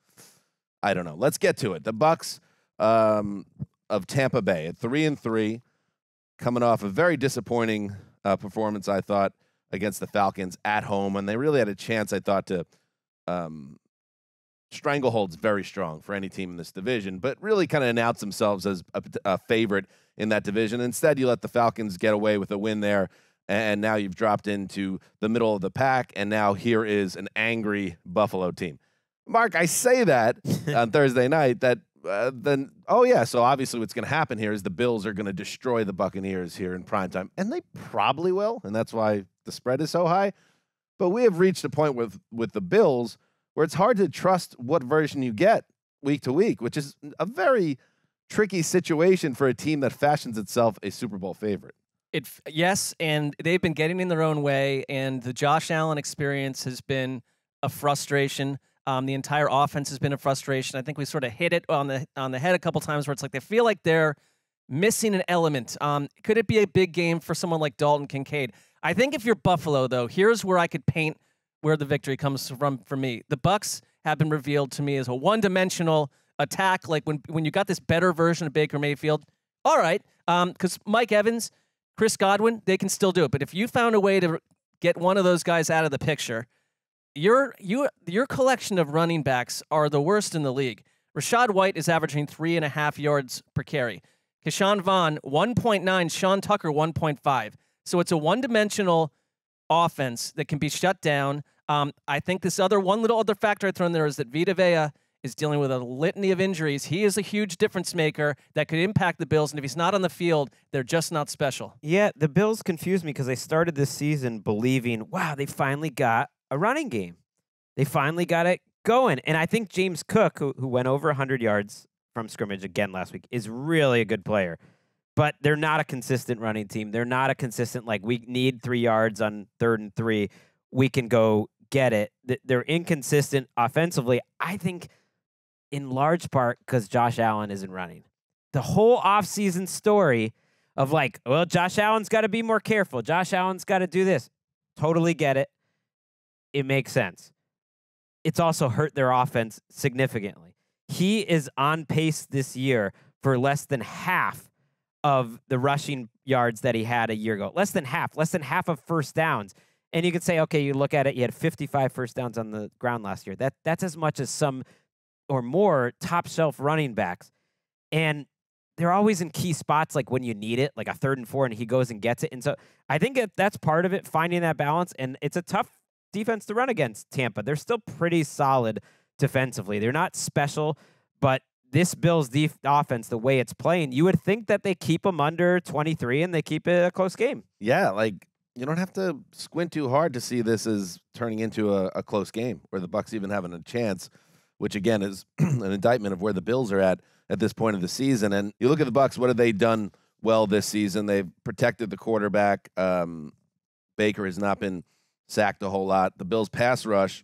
I don't know. Let's get to it. The Bucs of Tampa Bay at 3-3, coming off a very disappointing performance, I thought, against the Falcons at home, and they really had a chance, I thought, to stranglehold's very strong for any team in this division, but really kind of announce themselves as a favorite in that division. Instead, you let the Falcons get away with a win there, and now you've dropped into the middle of the pack, and now here is an angry Buffalo team. Mark, I say that on Thursday night, that then, oh yeah, so obviously what's going to happen here is the Bills are going to destroy the Buccaneers here in primetime, and they probably will, and that's why the spread is so high. But we have reached a point with the Bills where it's hard to trust what version you get week to week, which is a very tricky situation for a team that fashions itself a Super Bowl favorite. Yes, and they've been getting in their own way, and the Josh Allen experience has been a frustration. The entire offense has been a frustration. I think we sort of hit it on the head a couple times where it's like they feel like they're missing an element. Could it be a big game for someone like Dalton Kincaid? I think if you're Buffalo, though, here's where I could paint where the victory comes from for me. The Bucs have been revealed to me as a one-dimensional attack. Like when you got this better version of Baker Mayfield, all right, because Mike Evans, Chris Godwin, they can still do it. But if you found a way to get one of those guys out of the picture, your collection of running backs are the worst in the league. Rashad White is averaging 3.5 yards per carry. Keshawn Vaughn, 1.9. Sean Tucker, 1.5. So it's a one-dimensional offense that can be shut down. I think this one little other factor I throw in there is that Vita Vea is dealing with a litany of injuries. He is a huge difference maker that could impact the Bills, and if he's not on the field, they're just not special. Yeah, the Bills confused me because they started this season believing, wow, they finally got a running game. They finally got it going. And I think James Cook, who went over 100 yards from scrimmage again last week, is really a good player. But they're not a consistent running team. They're not a consistent, like, we need 3 yards on 3rd and 3. We can go get it. They're inconsistent offensively, I think, in large part because Josh Allen isn't running. The whole offseason story of like, well, Josh Allen's got to be more careful. Josh Allen's got to do this. Totally get it. It makes sense. It's also hurt their offense significantly. He is on pace this year for less than half of the rushing yards that he had a year ago. Less than half of first downs. And you could say, okay, you look at it, you had 55 first downs on the ground last year. That's as much as some or more top shelf running backs. And they're always in key spots, like when you need it, like a 3rd and 4, and he goes and gets it. And so I think that's part of it, finding that balance. And it's a tough defense to run against Tampa. They're still pretty solid defensively. They're not special, but this Bills offense, the way it's playing, you would think that they keep them under 23 and they keep it a close game. Yeah, like you don't have to squint too hard to see this as turning into a close game where the Bucs even having a chance, which again is an indictment of where the Bills are at this point of the season. And you look at the Bucs, what have they done well this season? They've protected the quarterback. Baker has not been sacked a whole lot. The Bills pass rush,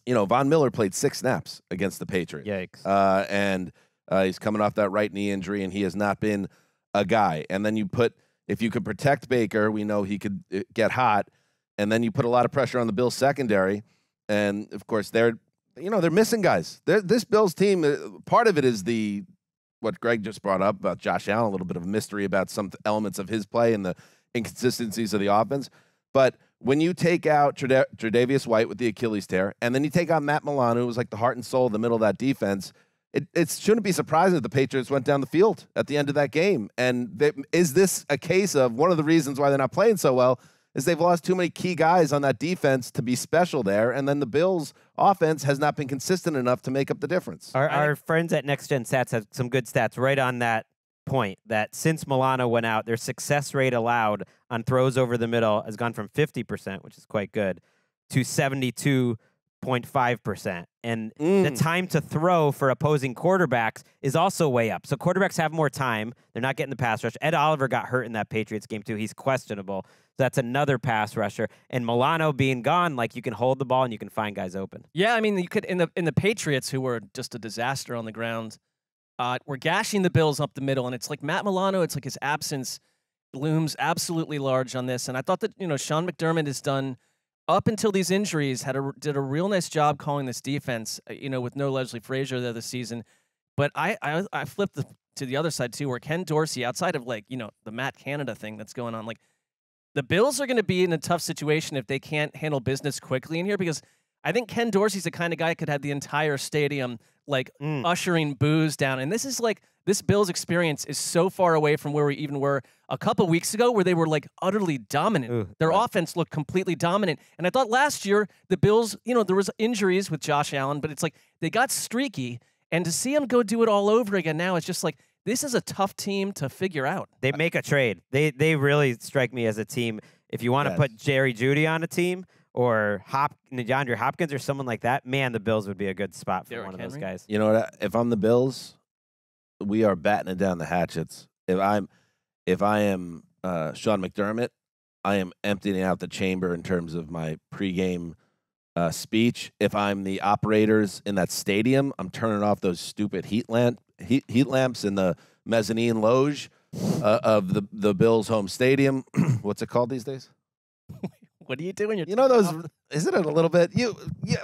Von Miller played 6 snaps against the Patriots. Yikes. And he's coming off that right knee injury, and he has not been a guy. And then if you could protect Baker, we know he could get hot. And then you put a lot of pressure on the Bills secondary. And of course, they're missing guys. This Bills team, part of it is what Gregg just brought up about Josh Allen, a little bit of a mystery about some elements of his play and the inconsistencies of the offense. But when you take out Tre'Davious White with the Achilles tear, and then you take out Matt Milano, who was like the heart and soul of the middle of that defense, it shouldn't be surprising that the Patriots went down the field at the end of that game. And is this a case of one of the reasons why they're not playing so well is they've lost too many key guys on that defense to be special there, and then the Bills' offense has not been consistent enough to make up the difference. Our friends at Next Gen Stats have some good stats right on that point, that since Milano went out, their success rate allowed on throws over the middle has gone from 50%, which is quite good, to 72.5%. And the time to throw for opposing quarterbacks is also way up. So quarterbacks have more time. They're not getting the pass rush. Ed Oliver got hurt in that Patriots game too. He's questionable. So that's another pass rusher. And Milano being gone, like, you can hold the ball and you can find guys open. Yeah, I mean, you could in the Patriots, who were just a disaster on the ground, we're gashing the Bills up the middle, and it's like Matt Milano, it's like his absence looms absolutely large on this. And I thought that, Sean McDermott has done, up until these injuries, did a real nice job calling this defense, with no Leslie Frazier there this season. But I flipped to the other side too, where Ken Dorsey, outside of the Matt Canada thing that's going on, like, the Bills are going to be in a tough situation if they can't handle business quickly in here, because I think Ken Dorsey's the kind of guy who could have the entire stadium like ushering boos down. And this is like this Bills experience is so far away from where we even were a couple weeks ago, where they were like utterly dominant. Their offense looked completely dominant. And I thought last year the Bills, there was injuries with Josh Allen, but it's like they got streaky. And to see them go do it all over again now, it's just like this is a tough team to figure out. They make a trade. They really strike me as a team. If you want to put Jerry Jeudy on a team or DeAndre Hopkins or someone like that, man, the Bills would be a good spot for one of those guys. You know what? If I'm the Bills, we are battening down the hatchets. If I am Sean McDermott, I am emptying out the chamber in terms of my pregame speech. If I'm the operators in that stadium, I'm turning off those stupid heat lamps in the mezzanine loge of the Bills' home stadium. What's it called these days? What are you doing? Those? Isn't it a little bit?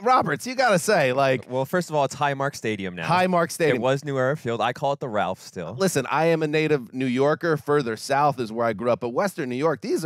Roberts, you gotta say Well, first of all, it's Highmark Stadium now. Highmark Stadium. It was New Era Field. I call it the Ralph still. Listen, I am a native New Yorker. Further south is where I grew up, but Western New York. They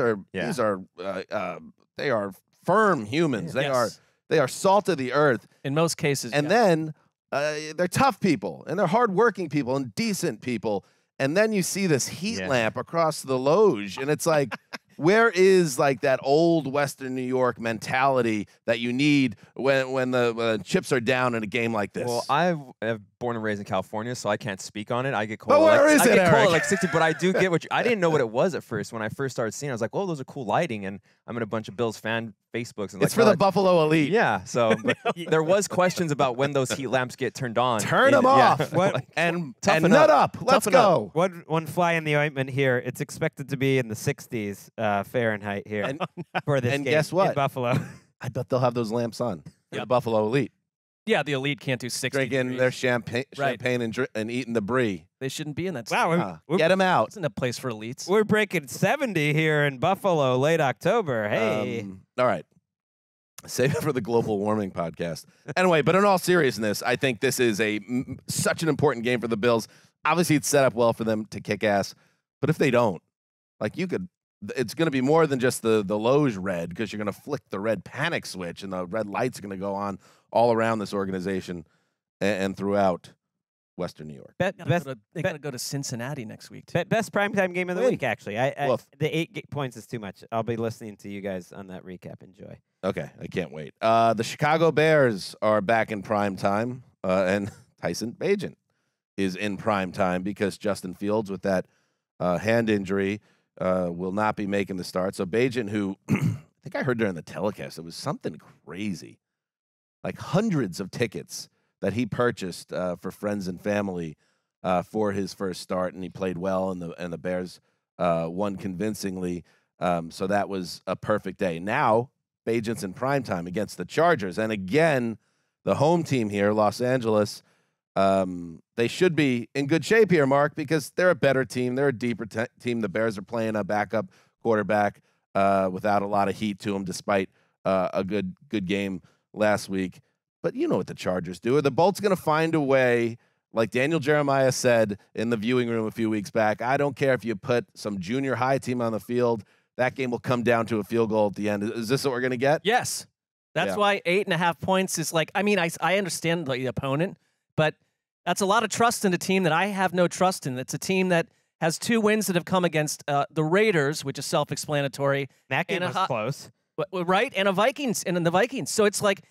are firm humans. They are salt of the earth in most cases. And then they're tough people, and they're hardworking people, and decent people. And then you see this heat lamp across the loge, and it's like, where is like that old Western New York mentality that you need when the chips are down in a game like this? Well, I am born and raised in California, so I can't speak on it. I get cold. But where is it, I get cold Eric? at like 60, but I do get what I didn't know what it was at first. When I first started seeing it, I was like, "Oh, those are cool lighting," and I'm in a bunch of Bills fan Facebooks. And it's for the Buffalo Elite. Yeah, so but there was questions about when those heat lamps get turned on. Turn them off. And nut up. Let's go. One fly in the ointment here. It's expected to be in the 60s Fahrenheit here for this game. And guess what? In Buffalo. I bet they'll have those lamps on. The Buffalo Elite. Yeah, the Elite can't do 60 drinking degrees. their champagne and eating the brie. They shouldn't be in that. Wow, get them out. Isn't a place for elites? We're breaking 70 here in Buffalo, late October. Hey. All right. Save it for the global warming podcast. Anyway, but in all seriousness, I think this is such an important game for the Bills. Obviously, it's set up well for them to kick ass. But if they don't, it's going to be more than just the loge red, because you're going to flick the red panic switch, and the red lights are going to go on all around this organization and throughout Western New York. They're going to go to Cincinnati next week, too. Best primetime game of the week, actually. The 8 points is too much. I'll be listening to you guys on that recap. Enjoy. Okay, I can't wait. The Chicago Bears are back in prime time, and Tyson Bagent is in prime time because Justin Fields, with that hand injury, will not be making the start. So Bagent, who I think I heard during the telecast, it was something crazy, like hundreds of tickets that he purchased for friends and family for his first start, and he played well, and the Bears won convincingly. So that was a perfect day. Now Bagent's in primetime against the Chargers, and again, the home team here, Los Angeles. They should be in good shape here, Mark, because they're a better team. They're a deeper team. The Bears are playing a backup quarterback without a lot of heat to him, despite a good game last week. But you know what the Chargers do. The Bolt's going to find a way, like Daniel Jeremiah said in the viewing room a few weeks back. I don't care if you put some junior high team on the field. That game will come down to a field goal at the end. Is this what we're going to get? Yes. That's why 8.5 points is like, I understand the opponent, but that's a lot of trust in a team that I have no trust in. It's a team that has 2 wins that have come against the Raiders, which is self-explanatory. That game was close. Right, and the Vikings. So it's like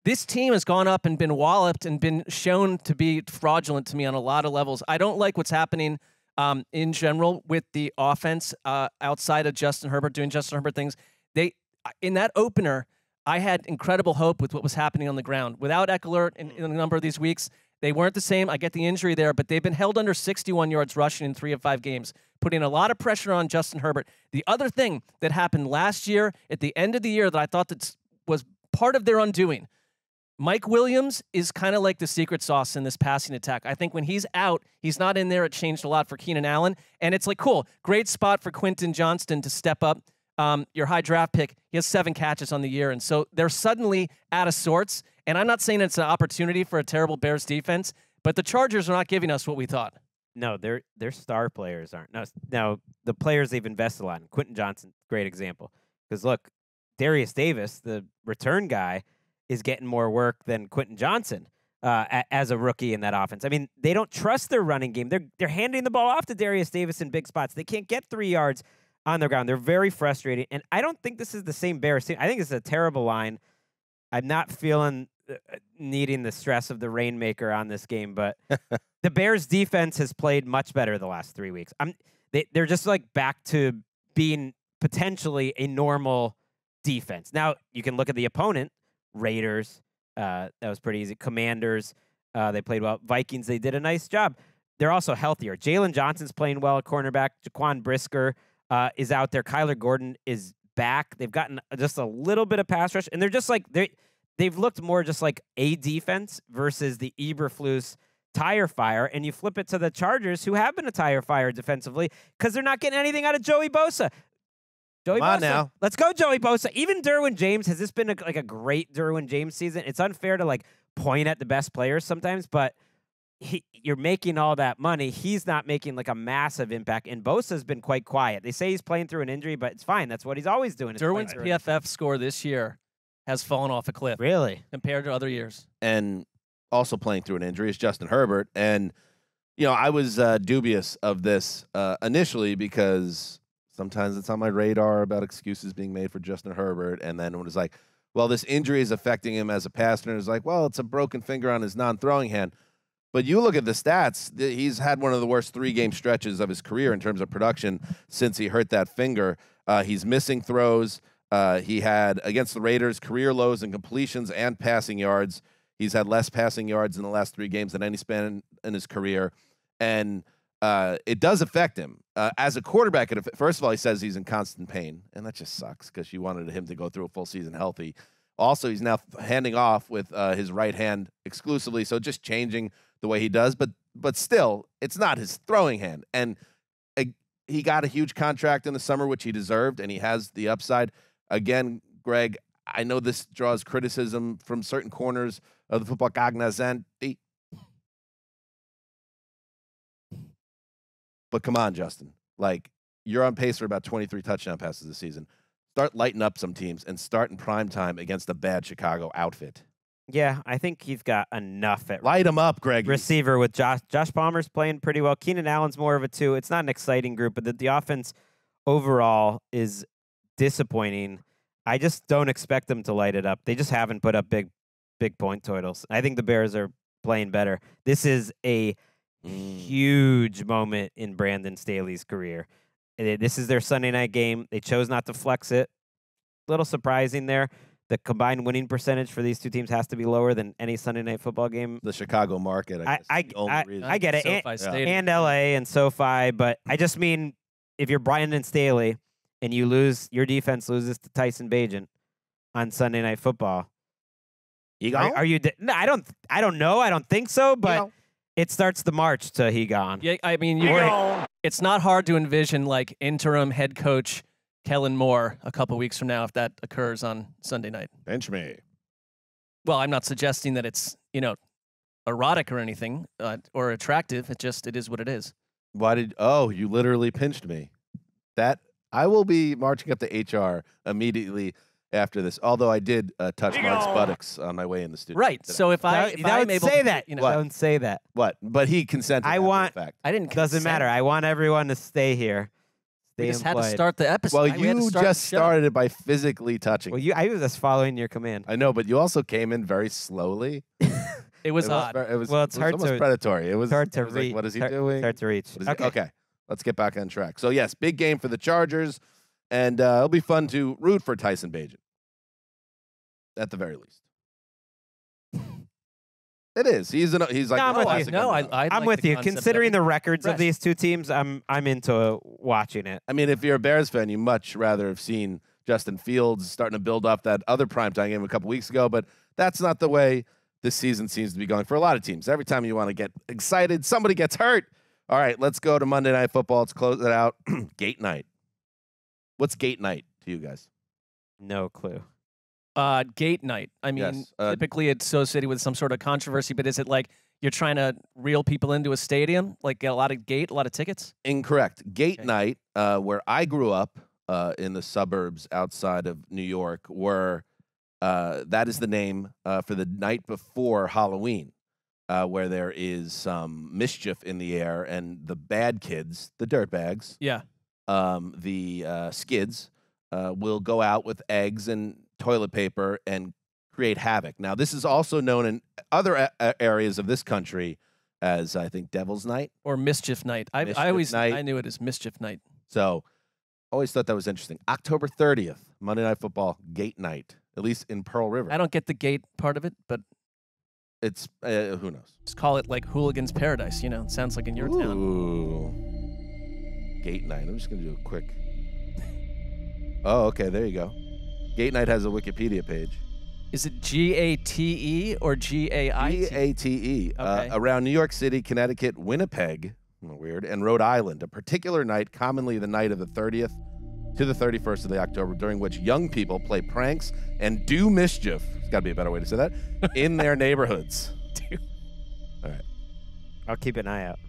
this team has gone up and been walloped and been shown to be fraudulent to me on a lot of levels. I don't like what's happening in general with the offense outside of Justin Herbert doing Justin Herbert things. In that opener, I had incredible hope with what was happening on the ground. Without Eckler in a number of these weeks, they weren't the same. I get the injury there, but they've been held under 61 yards rushing in 3 of 5 games, putting a lot of pressure on Justin Herbert. The other thing that happened last year at the end of the year that I thought that was part of their undoing, Mike Williams is kind of like the secret sauce in this passing attack. I think when he's out, he's not in there. It changed a lot for Keenan Allen. And it's like, cool, great spot for Quentin Johnston to step up. Your high draft pick, he has 7 catches on the year. And so they're suddenly out of sorts. And I'm not saying it's an opportunity for a terrible Bears defense, but the Chargers are not giving us what we thought. No, their star players aren't. No, the players they've invested a lot in. Quentin Johnson, great example. Because look, Darius Davis, the return guy, is getting more work than Quentin Johnson as a rookie in that offense. I mean, they don't trust their running game. They're handing the ball off to Darius Davis in big spots. They can't get 3 yards on the ground. They're very frustrating. And I don't think this is the same Bears team. I think it's a terrible line. I'm not feeling needing the stress of the rainmaker on this game, but the Bears defense has played much better the last 3 weeks. They're just like back to being potentially a normal defense. Now, you can look at the opponent, Raiders. That was pretty easy. Commanders, they played well. Vikings, they did a nice job. They're also healthier. Jalen Johnson's playing well at cornerback. Jaquan Brisker is out there. Kyler Gordon is back. They've gotten just a little bit of pass rush, and they're just like they've looked more just like a defense versus the Eberflus tire fire. And you flip it to the Chargers, who have been a tire fire defensively because they're not getting anything out of Joey Bosa. Joey Come on Bosa. now. Let's go, Joey Bosa. Even Derwin James, has this been a great Derwin James season? It's unfair to like point at the best players sometimes, but you're making all that money. He's not making like a massive impact, and Bosa's been quite quiet. They say he's playing through an injury, but it's fine. That's what he's always doing. Derwin's PFF score this year has fallen off a cliff. Really? Compared to other years. And also playing through an injury is Justin Herbert. And, I was dubious of this initially because sometimes it's on my radar about excuses being made for Justin Herbert. And then when it's like, well, this injury is affecting him as a passer, and it's like, well, it's a broken finger on his non-throwing hand. But you look at the stats, he's had one of the worst 3-game stretches of his career in terms of production since he hurt that finger. He's missing throws. He had, against the Raiders, career lows in completions and passing yards. He's had less passing yards in the last 3 games than any span in his career. And it does affect him. As a quarterback, first of all, he says he's in constant pain, and that just sucks because you wanted him to go through a full season healthy. Also, he's now handing off with his right hand exclusively, so just changing the way he does. But still, it's not his throwing hand. And he got a huge contract in the summer, which he deserved, and he has the upside. Again, Greg, I know this draws criticism from certain corners of the football cognoscenti. But come on, Justin. Like, you're on pace for about 23 touchdown passes this season. Start lighting up some teams and start in prime time against a bad Chicago outfit. Yeah, I think he's got enough at Light him up, Greg. receiver with Josh Palmer's playing pretty well. Keenan Allen's more of a 2. It's not an exciting group, but the offense overall is disappointing. I just don't expect them to light it up. They just haven't put up big point totals. I think the Bears are playing better. This is a huge moment in Brandon Staley's career. This is their Sunday night game. They chose not to flex it. A little surprising there. The combined winning percentage for these two teams has to be lower than any Sunday night football game. The Chicago market, I guess. The only reason. I get it. SoFi Stadium. And LA and SoFi, but I just mean if you're Brandon Staley and your defense loses to Tyson Bagent on Sunday Night Football. You go? Are you? No, I don't know. I don't think so. But it starts the march to he gone. Yeah, I mean, it's not hard to envision like interim head coach Kellen Moore a couple weeks from now if that occurs on Sunday night. Bench me. Well, I'm not suggesting that it's erotic or anything or attractive. It is what it is. You literally pinched me. That I will be marching up to HR immediately after this. Although I did touch Mark's buttocks on my way in the studio. Right. today. So if I'm able say to, that. What? Don't say that. What? But he consented. I after want- the fact. I didn't. Doesn't consent. matter. I want everyone to stay here. We Stay just had to employed. start the episode. Well, We had to you start just the show. started it by physically touching. Well, I was just following your command. I know, but you also came in very slowly. It was odd. It was Well, it's hard almost to- predatory. It was hard to it was like, reach. what is he Hard- doing? Hard to reach. What is he- okay, let's get back on track. So yes, big game for the Chargers, and it'll be fun to root for Tyson Bagent. At the very least, it is. He's like No, I'm a with you. classic No, underdog. I'm with you. Considering the records of Fresh. these two teams, I'm into watching it. I mean, if you're a Bears fan, you much rather have seen Justin Fields starting to build off that other primetime game a couple weeks ago, but that's not the way this season seems to be going for a lot of teams. Every time you want to get excited, somebody gets hurt. All right, let's go to Monday Night Football. Let's close it out. Gate night. What's gate night to you guys? No clue. Gate night. I mean, Yes, typically it's associated with some sort of controversy, but is it like you're trying to reel people into a stadium, like get a lot of tickets? Incorrect. Gate Okay. night, where I grew up in the suburbs outside of New York, were That is the name for the night before Halloween, where there is some mischief in the air, and the bad kids, the dirtbags, Yeah. the skids, will go out with eggs and toilet paper and create havoc. Now, this is also known in other areas of this country as, I think, Devil's Night. Or Mischief Night. I knew it as Mischief Night. So, always thought that was interesting. October 30th, Monday Night Football, Gate Night, at least in Pearl River. I don't get the gate part of it, but It's, who knows? just call it like Hooligan's Paradise. You know, it sounds like in your town. Ooh. Gate Night. I'm just going to do a quick. Oh, okay. There you go. Gate Night has a Wikipedia page. Is it GATE or GAIT? GATE. Okay. Around New York City, Connecticut, Winnipeg, weird, and Rhode Island. A particular night, commonly the night of the 30th to the 31st of the October, during which young people play pranks and do mischief. There's got to be a better way to say that. In their neighborhoods. Dude. All right. I'll keep an eye out.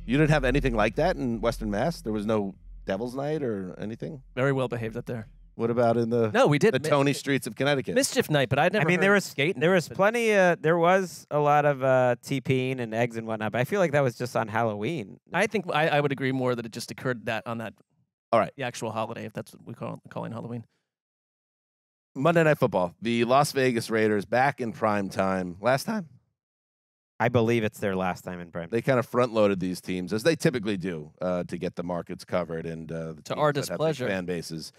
You didn't have anything like that in Western Mass? There was no Devil's Night or anything? Very well behaved up there. What about in the No, we did the Tony streets of Connecticut? Mischief Night, but I'd never. I mean, heard there of was skating. there was but- plenty. There was a lot of TPing and eggs and whatnot. But I feel like that was just on Halloween. I think I would agree more that it just occurred on that. All right. The actual holiday, if that's what we calling Halloween. Monday Night Football. The Las Vegas Raiders back in prime time. Last time? I believe it's their last time in prime. They kind of front-loaded these teams, as they typically do, to get the markets covered and the To teams our that have big displeasure. fan bases.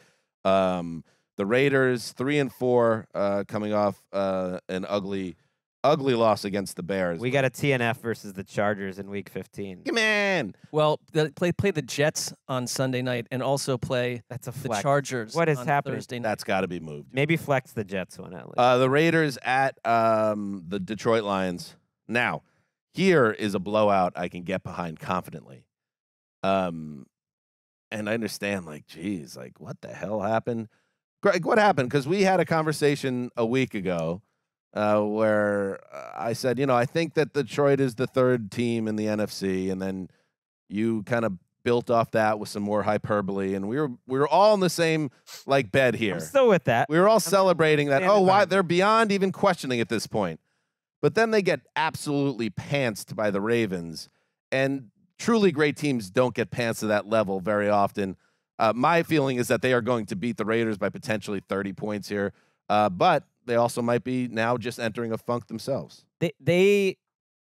The Raiders 3-4, coming off an ugly loss against the Bears. We got a TNF versus the Chargers in Week 15. Come on. Well, play the Jets on Sunday night, and also play That's a the flex. Chargers. What is on happening? Thursday night. That's got to be moved. Maybe flex the Jets one at least. The Raiders at the Detroit Lions. Now, here is a blowout I can get behind confidently. And I understand, like, geez, like, what the hell happened? Greg, what happened? Because we had a conversation a week ago where I said, I think that Detroit is the third team in the NFC, and then you kind of built off that with some more hyperbole, and we were all in the same like bed here. I'm still with that. We were all celebrating that. standing Oh, why behind they're beyond even questioning at this point. But then they get absolutely pantsed by the Ravens, and truly great teams don't get pants to that level very often. My feeling is that they are going to beat the Raiders by potentially 30 points here, but they also might be now just entering a funk themselves. They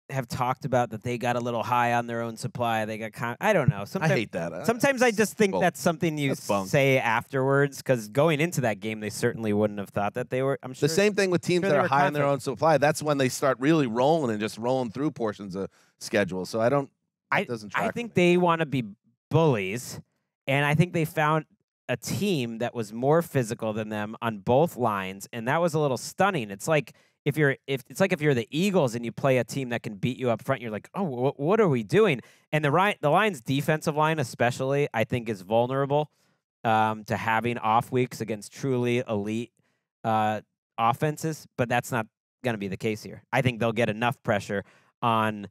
have talked about that they got a little high on their own supply. They got I don't know. I Sometimes, hate that. Sometimes I just think Well, that's something you that's bunk. say afterwards, because going into that game, they certainly wouldn't have thought that they were. I'm sure The same thing with teams sure that they are were high on their confident. own supply. That's when they start really rolling and just rolling through portions of schedule. So that doesn't track I for think me. they want to be bullies, and I think they found a team that was more physical than them on both lines, and that was a little stunning. It's like if you're the Eagles and you play a team that can beat you up front, you're like, oh, what are we doing? And the Lions' defensive line, especially, I think, is vulnerable to having off weeks against truly elite offenses. But that's not going to be the case here. I think they'll get enough pressure on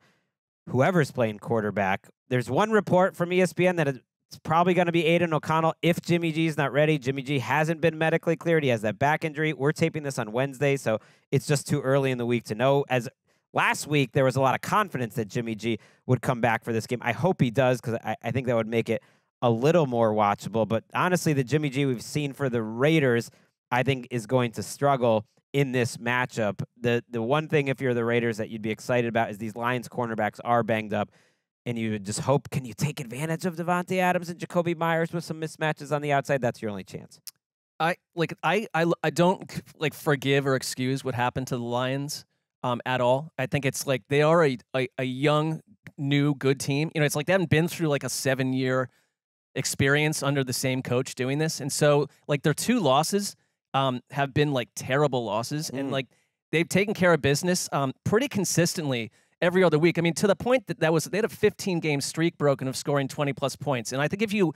whoever's playing quarterback. There's one report from ESPN that it's probably going to be Aiden O'Connell if Jimmy G's not ready. Jimmy G hasn't been medically cleared. He has that back injury. We're taping this on Wednesday, so it's just too early in the week to know. As last week, there was a lot of confidence that Jimmy G would come back for this game. I hope he does, because I think that would make it a little more watchable. But honestly, the Jimmy G we've seen for the Raiders, I think, is going to struggle in this matchup. The one thing, if you're the Raiders, that you'd be excited about is these Lions cornerbacks are banged up, and you would just hope, can you take advantage of Devontae Adams and Jacoby Myers with some mismatches on the outside? That's your only chance. I don't like forgive or excuse what happened to the Lions at all. I think it's like they are a young, new, good team. It's like they haven't been through like a 7-year experience under the same coach doing this, and so like their 2 losses have been like terrible losses, and like they've taken care of business pretty consistently every other week. I mean, to the point that they had a 15-game streak broken of scoring 20+ points, and I think if you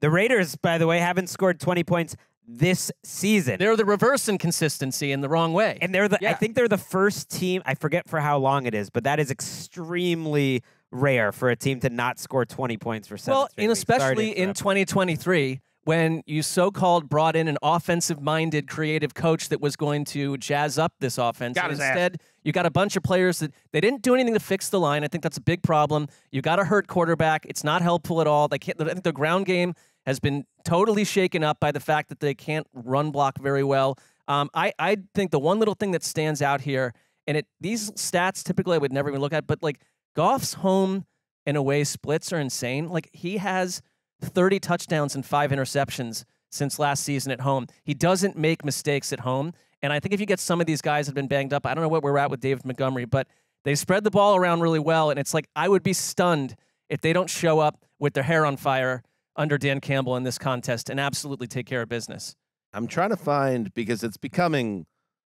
The Raiders, by the way, haven't scored 20 points this season. they're the reverse inconsistency in the wrong way. And I Yeah. think they're the first team, I forget for how long it is, but that is extremely rare for a team to not score 20 points for 7 Well, straight and weeks. Sorry to especially in interrupt. 2023, when you so-called brought in an offensive-minded creative coach that was going to jazz up this offense. Got And his ass. instead, you got a bunch of players that they didn't do anything to fix the line. I think that's a big problem. You got a hurt quarterback. It's not helpful at all. They can't. I think the ground game has been totally shaken up by the fact that they can't run block very well. I think the one little thing that stands out here, and these stats typically I would never even look at, but like Goff's home and away splits are insane. Like he has 30 touchdowns and 5 interceptions since last season at home. He doesn't make mistakes at home. And I think if you get some of these guys that have been banged up, I don't know what we're at with David Montgomery, but they spread the ball around really well. And it's like, I would be stunned if they don't show up with their hair on fire under Dan Campbell in this contest and absolutely take care of business. I'm trying to find, because it's becoming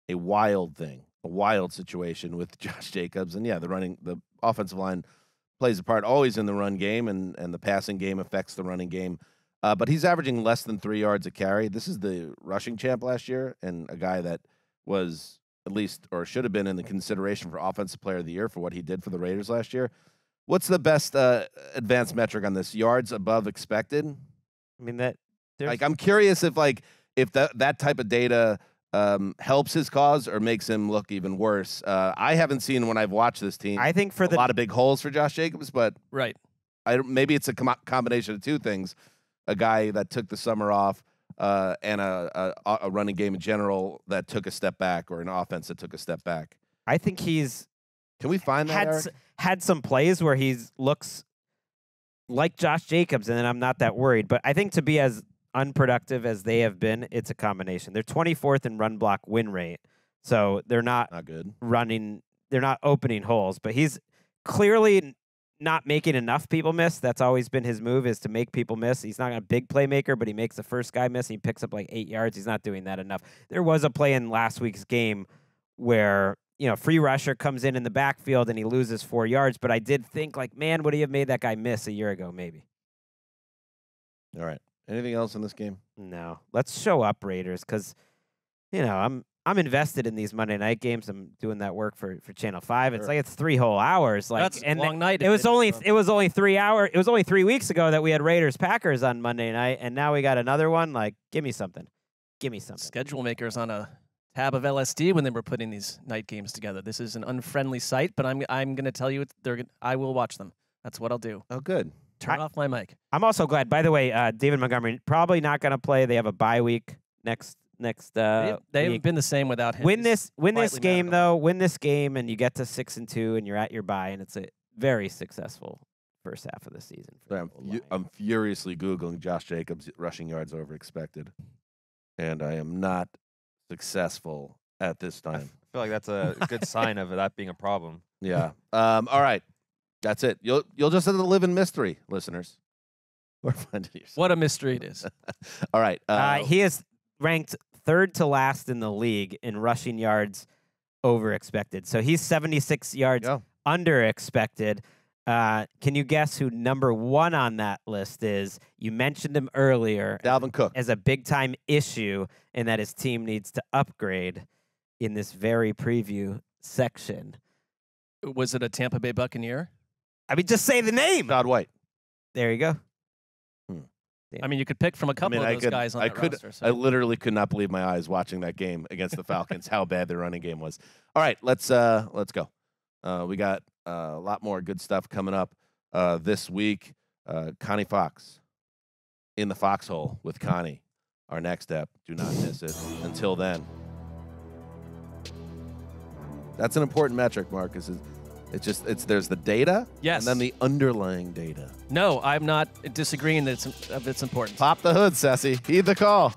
a wild thing, a wild situation with Josh Jacobs. And yeah, the offensive line plays a part always in the run game, and the passing game affects the running game. But he's averaging less than 3 yards a carry. This is the rushing champ last year, and a guy that was at least, or should have been, in the consideration for Offensive Player of the Year for what he did for the Raiders last year. What's the best advanced metric on this? Yards above expected? I mean, I'm curious if that type of data helps his cause or makes him look even worse. I haven't seen, when I've watched this team, I think for a lot of big holes for Josh Jacobs, but right. Maybe it's a combination of two things. A guy that took the summer off and a running game in general that took a step back, or an offense that took a step back. I think he's Can we find that, had some plays where he looks like Josh Jacobs, and then I'm not that worried. But I think to be as unproductive as they have been, it's a combination. They're 24th in run block win rate, so they're not good running. They're not opening holes, but he's clearly not making enough people miss. That's always been his move, is to make people miss. He's not a big playmaker, but he makes the first guy miss. He picks up like 8 yards. He's not doing that enough. There was a play in last week's game where, free rusher comes in the backfield and he loses 4 yards, but I did think, like, man, would he have made that guy miss a year ago? Maybe. All right. Anything else in this game? No. Let's show up, Raiders, because, I'm invested in these Monday night games. I'm doing that work for Channel 5. It's like it's 3 whole hours. Like, That's a long night. It was only 3 hours. It was only 3 weeks ago that we had Raiders Packers on Monday night, and now we got another one. Like, give me something. Give me something. Schedule makers on a tab of LSD when they were putting these night games together. This is an unfriendly site, but I'm going to tell you I will watch them. That's what I'll do. Oh, good. Turn off my mic. I'm also glad. By the way, David Montgomery probably not going to play. They have a bye week next. They've week. been the same without him. Win this game medical. though. Win this game, and you get to 6-2, and you're at your bye, and it's a very successful first half of the season. I'm furiously Googling Josh Jacobs rushing yards over expected, and I am not successful at this time. I feel like that's a good sign of that being a problem. Yeah. All right. That's it. You'll just have to live in mystery, listeners. Or find it yourself. What a mystery it is. All right. He is ranked third to last in the league in rushing yards over expected. So he's 76 yards under expected. Can you guess who number 1 on that list is? You mentioned him earlier. Dalvin Cook. As a big-time issue, and that his team needs to upgrade in this very preview section. Was it a Tampa Bay Buccaneer? I mean, just say the name. Todd White. There you go. I mean, you could pick from a couple of those guys on that roster. So. I literally could not believe my eyes watching that game against the Falcons, how bad their running game was. All right, let's go. We got a lot more good stuff coming up this week. Connie Fox in the foxhole with Connie. Our next step. Do not miss it. Until then. That's an important metric, Marcus. There's the data, yes, and then the underlying data. No, I'm not disagreeing that it's important. Pop the hood, Sassy. Heed the call.